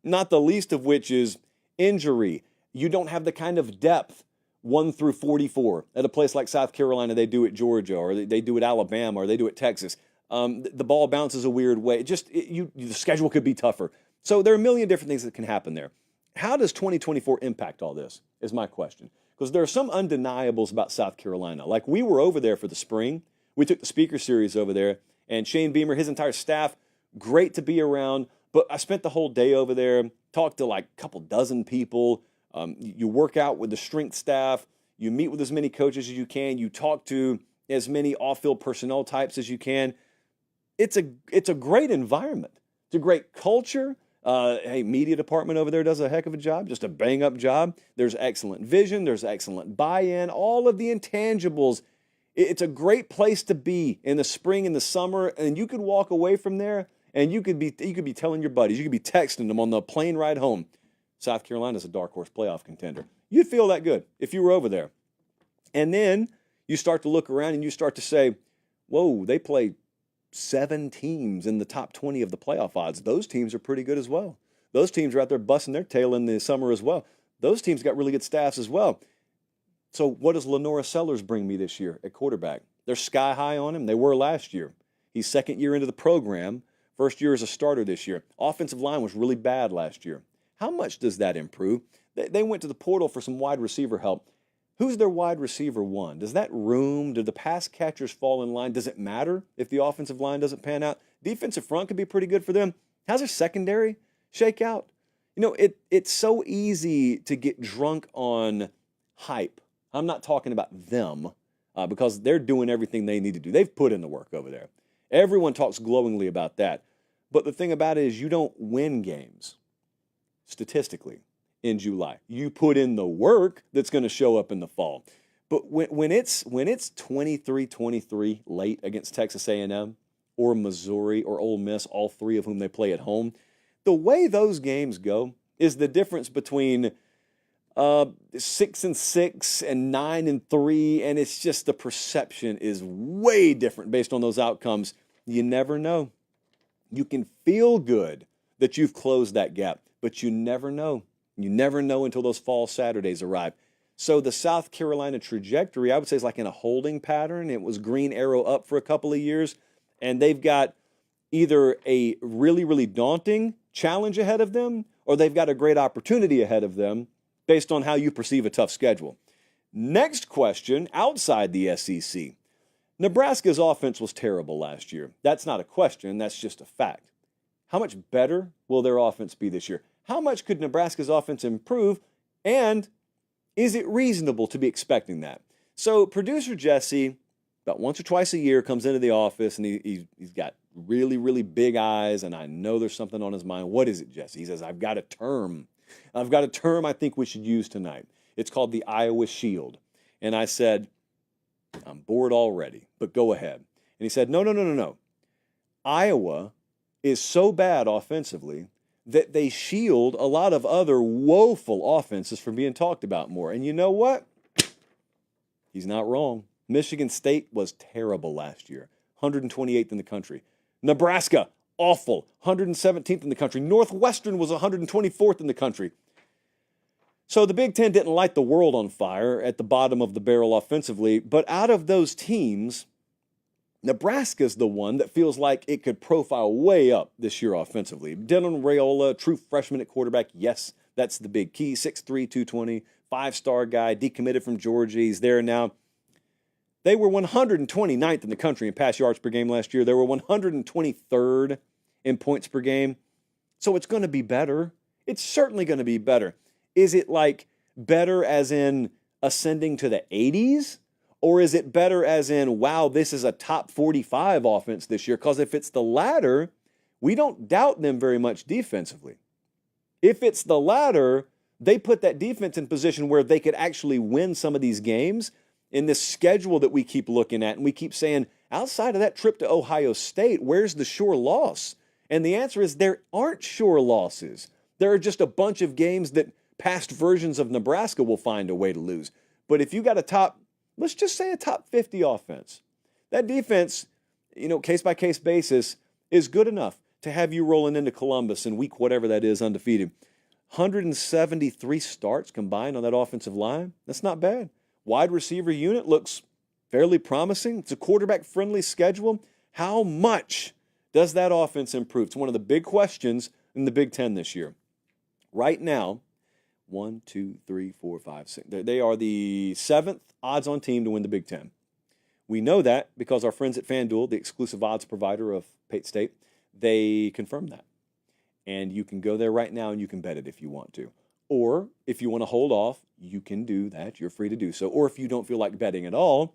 not the least of which is injury. You don't have the kind of depth 1 through 44 at a place like South Carolina they do at Georgia, or they do at Alabama, or they do at Texas. The ball bounces a weird way. The schedule could be tougher. So there are a million different things that can happen there. How does 2024 impact all this is my question. Because there are some undeniables about South Carolina. Like, we were over there for the spring. We took the speaker series over there, and Shane Beamer, his entire staff, great to be around. But I spent the whole day over there, talked to like a couple dozen people. You work out with the strength staff. You meet with as many coaches as you can. You talk to as many off-field personnel types as you can. It's a great environment. It's a great culture. Hey, media department over there does a heck of a job, just a bang-up job. There's excellent vision. There's excellent buy-in. All of the intangibles. It's a great place to be in the spring and the summer, and you could walk away from there, and you could be telling your buddies, you could be texting them on the plane ride home, South Carolina's a dark horse playoff contender. You'd feel that good if you were over there. And then you start to look around and you start to say, whoa, they play 7 teams in the top 20 of the playoff odds. Those teams are pretty good as well. Those teams are out there busting their tail in the summer as well. Those teams got really good staffs as well. So what does Lenora Sellers bring me this year at quarterback? They're sky high on him. They were last year. He's second year into the program. First year as a starter this year. Offensive line was really bad last year. How much does that improve? They went to the portal for some wide receiver help. Who's their wide receiver 1? Does that room, do the pass catchers fall in line? Does it matter if the offensive line doesn't pan out? Defensive front could be pretty good for them. How's their secondary shake out? You know, it's so easy to get drunk on hype. I'm not talking about them because they're doing everything they need to do. They've put in the work over there. Everyone talks glowingly about that. But the thing about it is you don't win games statistically in July. You put in the work that's going to show up in the fall. But when it's 23-23 late against Texas A&M or Missouri or Ole Miss, all three of whom they play at home, the way those games go is the difference between 6-6 and 9-3, and it's just the perception is way different based on those outcomes. You never know. You can feel good that you've closed that gap, but you never know. You never know until those fall Saturdays arrive. So the South Carolina trajectory, I would say, is like in a holding pattern. It was green arrow up for a couple of years, and they've got either a really, really daunting challenge ahead of them, or they've got a great opportunity ahead of them based on how you perceive a tough schedule. Next question, outside the SEC. Nebraska's offense was terrible last year. That's not a question, that's just a fact. How much better will their offense be this year? How much could Nebraska's offense improve, and is it reasonable to be expecting that? So producer Jesse, about once or twice a year, comes into the office, and he's got really, really big eyes, and I know there's something on his mind. What is it, Jesse? He says, I've got a term I think we should use tonight. It's called the Iowa Shield. And I said, I'm bored already, but go ahead. And he said, no. Iowa is so bad offensively that they shield a lot of other woeful offenses from being talked about more. And you know what? He's not wrong. Michigan State was terrible last year, 128th in the country. Nebraska, awful, 117th in the country. Northwestern was 124th in the country. So the Big Ten didn't light the world on fire at the bottom of the barrel offensively, but out of those teams, Nebraska's the one that feels like it could profile way up this year offensively. Dylan Raiola, true freshman at quarterback, yes, that's the big key. 6'3", 220, five-star guy, decommitted from Georgia. He's there now. They were 129th in the country in pass yards per game last year. They were 123rd in points per game. So it's going to be better. It's certainly going to be better. Is it like better as in ascending to the 80s? Or is it better as in, wow, this is a top 45 offense this year? Because if it's the latter, we don't doubt them very much defensively. If it's the latter, they put that defense in position where they could actually win some of these games in this schedule that we keep looking at. And we keep saying, outside of that trip to Ohio State, where's the sure loss? And the answer is there aren't sure losses. There are just a bunch of games that past versions of Nebraska will find a way to lose. But if you got a top, let's just say a top 50 offense, that defense, case-by-case basis, is good enough to have you rolling into Columbus in week whatever that is undefeated. 173 starts combined on that offensive line. That's not bad. Wide receiver unit looks fairly promising. It's a quarterback-friendly schedule. How much does that offense improve? It's one of the big questions in the Big Ten this year. Right now, 1, 2, 3, 4, 5, 6. They are the 7th odds-on team to win the Big Ten. We know that because our friends at FanDuel, the exclusive odds provider of Pate State, they confirmed that. And you can go there right now and you can bet it if you want to. Or if you want to hold off, you can do that. You're free to do so. Or if you don't feel like betting at all,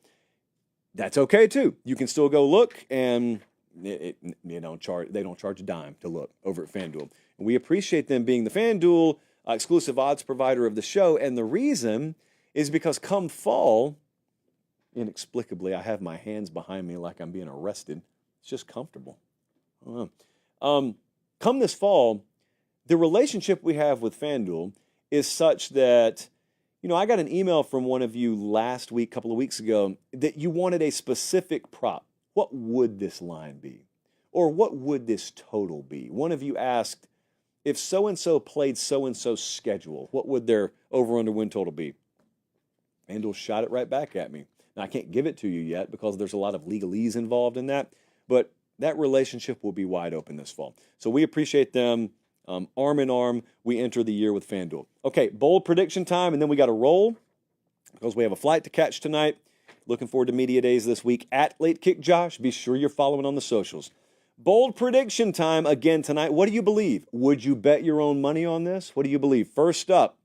that's okay too. You can still go look, and they don't charge a dime to look over at FanDuel. And we appreciate them being the FanDuel exclusive odds provider of the show. And the reason is because come fall, inexplicably, I have my hands behind me like I'm being arrested. It's just comfortable. Come this fall, the relationship we have with FanDuel is such that, I got an email from one of you last week, a couple of weeks ago, that you wanted a specific prop. What would this line be? Or what would this total be? One of you asked, if so-and-so played so-and-so's schedule, what would their over-under win total be? FanDuel shot it right back at me. Now, I can't give it to you yet because there's a lot of legalese involved in that, but that relationship will be wide open this fall. So we appreciate them. Arm in arm, we enter the year with FanDuel. Okay, bold prediction time, and then we got to roll because we have a flight to catch tonight. Looking forward to media days this week at Late Kick Josh. Be sure you're following on the socials. Bold prediction time again tonight. What do you believe? Would you bet your own money on this? What do you believe? First up,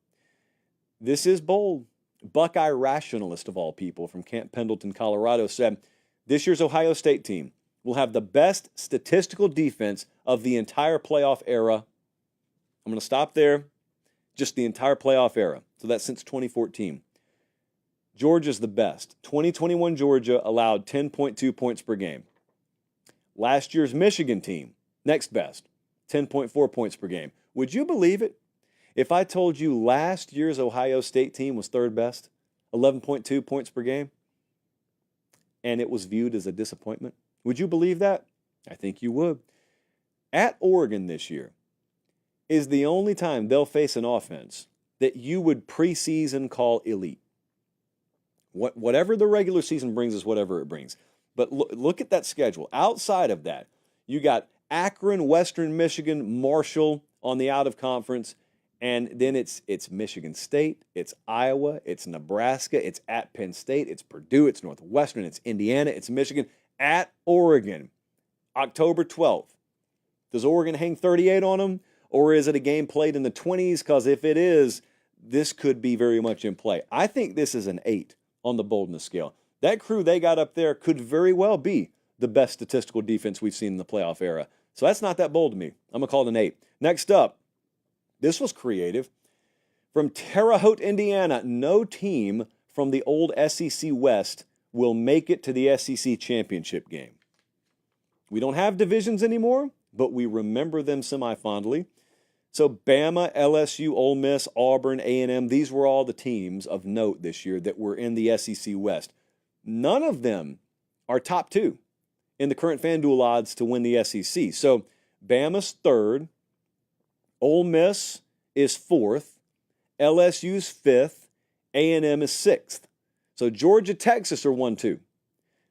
this is bold. Buckeye rationalist of all people from Camp Pendleton, Colorado, said this year's Ohio State team will have the best statistical defense of the entire playoff era. I'm going to stop there. Just the entire playoff era. So that's since 2014. Georgia's the best. 2021 Georgia allowed 10.2 points per game. Last year's Michigan team, next best, 10.4 points per game. Would you believe it if I told you last year's Ohio State team was third best, 11.2 points per game, and it was viewed as a disappointment? Would you believe that? I think you would. At Oregon this year is the only time they'll face an offense that you would preseason call elite. Whatever the regular season brings is whatever it brings. But look at that schedule. Outside of that, you got Akron, Western Michigan, Marshall on the out of conference, and then it's Michigan State, it's Iowa, it's Nebraska, it's at Penn State, it's Purdue, it's Northwestern, it's Indiana, it's Michigan, at Oregon, October 12th. Does Oregon hang 38 on them, or is it a game played in the 20s? Because if it is, this could be very much in play. I think this is an 8 on the boldness scale. That crew they got up there could very well be the best statistical defense we've seen in the playoff era. So that's not that bold to me. I'm going to call it an 8. Next up, this was creative. From Terre Haute, Indiana, no team from the old SEC West will make it to the SEC championship game. We don't have divisions anymore, but we remember them semi-fondly. So Bama, LSU, Ole Miss, Auburn, A&M, these were all the teams of note this year that were in the SEC West. None of them are top 2 in the current FanDuel odds to win the SEC. So Bama's 3rd, Ole Miss is 4th, LSU's 5th, A&M is 6th. So Georgia, Texas are 1-2.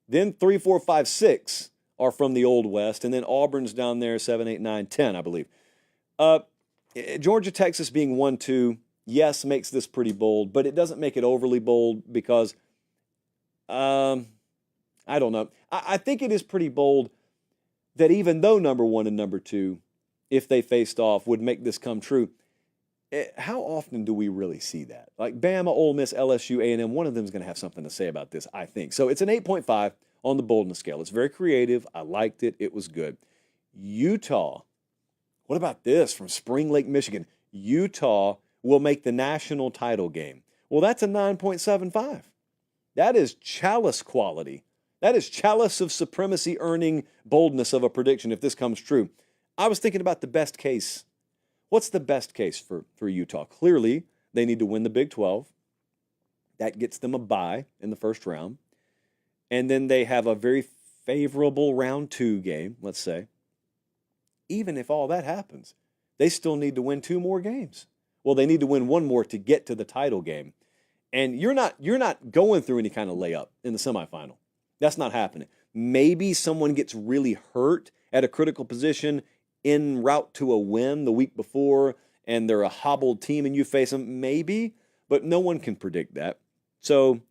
Then 3, 4, 5, 6 are from the Old West, and then Auburn's down there 7, 8, 9, 10, I believe. Georgia, Texas being 1-2, yes, makes this pretty bold, but it doesn't make it overly bold because, I don't know. I think it is pretty bold that even though number 1 and number 2, if they faced off, would make this come true. How often do we really see that? Like Bama, Ole Miss, LSU, A&M, one of them is going to have something to say about this, I think. So it's an 8.5 on the boldness scale. It's very creative. I liked it. It was good. Utah. What about this from Spring Lake, Michigan? Utah will make the national title game. Well, that's a 9.75. That is chalice quality. That is chalice of supremacy earning boldness of a prediction if this comes true. I was thinking about the best case. What's the best case for Utah? Clearly, they need to win the Big 12. That gets them a bye in the first round. And then they have a very favorable round 2 game, let's say. Even if all that happens, they still need to win 2 more games. Well, they need to win 1 more to get to the title game. And you're not going through any kind of layup in the semifinal. That's not happening. Maybe someone gets really hurt at a critical position en route to a win the week before, and they're a hobbled team and you face them. Maybe, but no one can predict that. So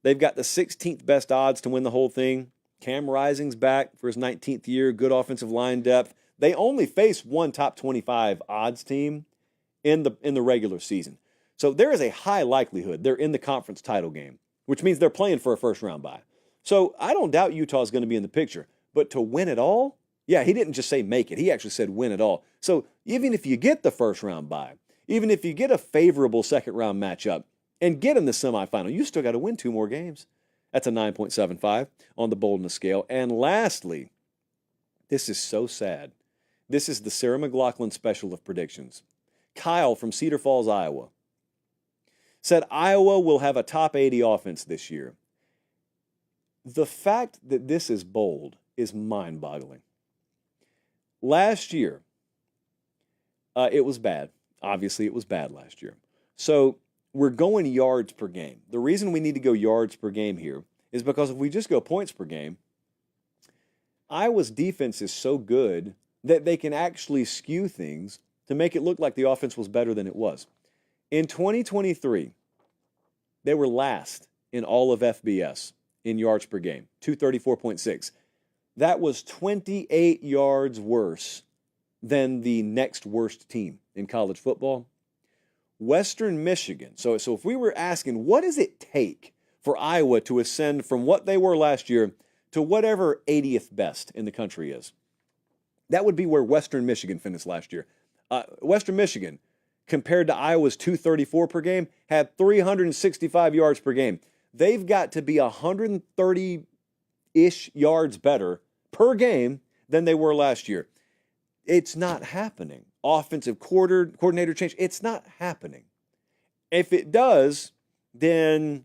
they've got the 16th best odds to win the whole thing. Cam Rising's back for his 19th year, good offensive line depth. They only face one top 25 odds team in the regular season. So there is a high likelihood they're in the conference title game, which means they're playing for a first-round bye. So I don't doubt Utah's going to be in the picture. But to win it all, yeah, he didn't just say make it. He actually said win it all. So even if you get the first-round bye, even if you get a favorable second-round matchup and get in the semifinal, you still got to win 2 more games. That's a 9.75 on the boldness scale. And lastly, this is so sad. This is the Sarah McLachlan special of predictions. Kyle from Cedar Falls, Iowa, said Iowa will have a top 80 offense this year. The fact that this is bold is mind-boggling. Last year, it was bad. Obviously, it was bad last year. So we're going yards per game. The reason we need to go yards per game here is because if we just go points per game, Iowa's defense is so good that they can actually skew things to make it look like the offense was better than it was. In 2023, they were last in all of FBS in yards per game, 234.6. That was 28 yards worse than the next worst team in college football. Western Michigan. So if we were asking, what does it take for Iowa to ascend from what they were last year to whatever 80th best in the country is? That would be where Western Michigan finished last year. Western Michigan, compared to Iowa's 234 per game, had 365 yards per game. they've got to be 130-ish yards better per game than they were last year. It's not happening. Offensive coordinator change, it's not happening. If it does, then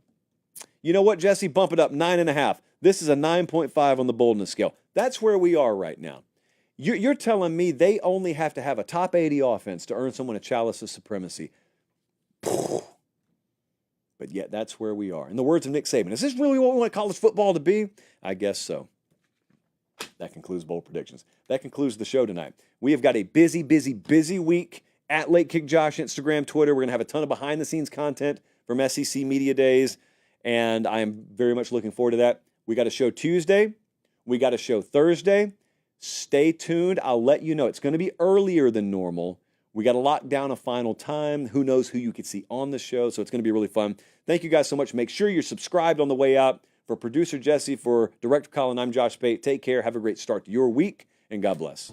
you know what, Jesse? Bump it up 9.5. This is a 9.5 on the boldness scale. That's where we are right now. You're telling me they only have to have a top 80 offense to earn someone a chalice of supremacy. But yet that's where we are. In the words of Nick Saban, is this really what we want college football to be? I guess so. That concludes Bold Predictions. That concludes the show tonight. We have got a busy, busy, busy week at Late Kick Josh, Instagram, Twitter. We're going to have a ton of behind-the-scenes content from SEC Media Days, and I am very much looking forward to that. We got a show Tuesday. We got a show Thursday. Stay tuned. I'll let you know. It's going to be earlier than normal. We got to lock down a final time. Who knows who you could see on the show, so it's going to be really fun. Thank you guys so much. Make sure you're subscribed on the way out. For producer Jesse, for director Colin, I'm Josh Pate. Take care. Have a great start to your week, and God bless.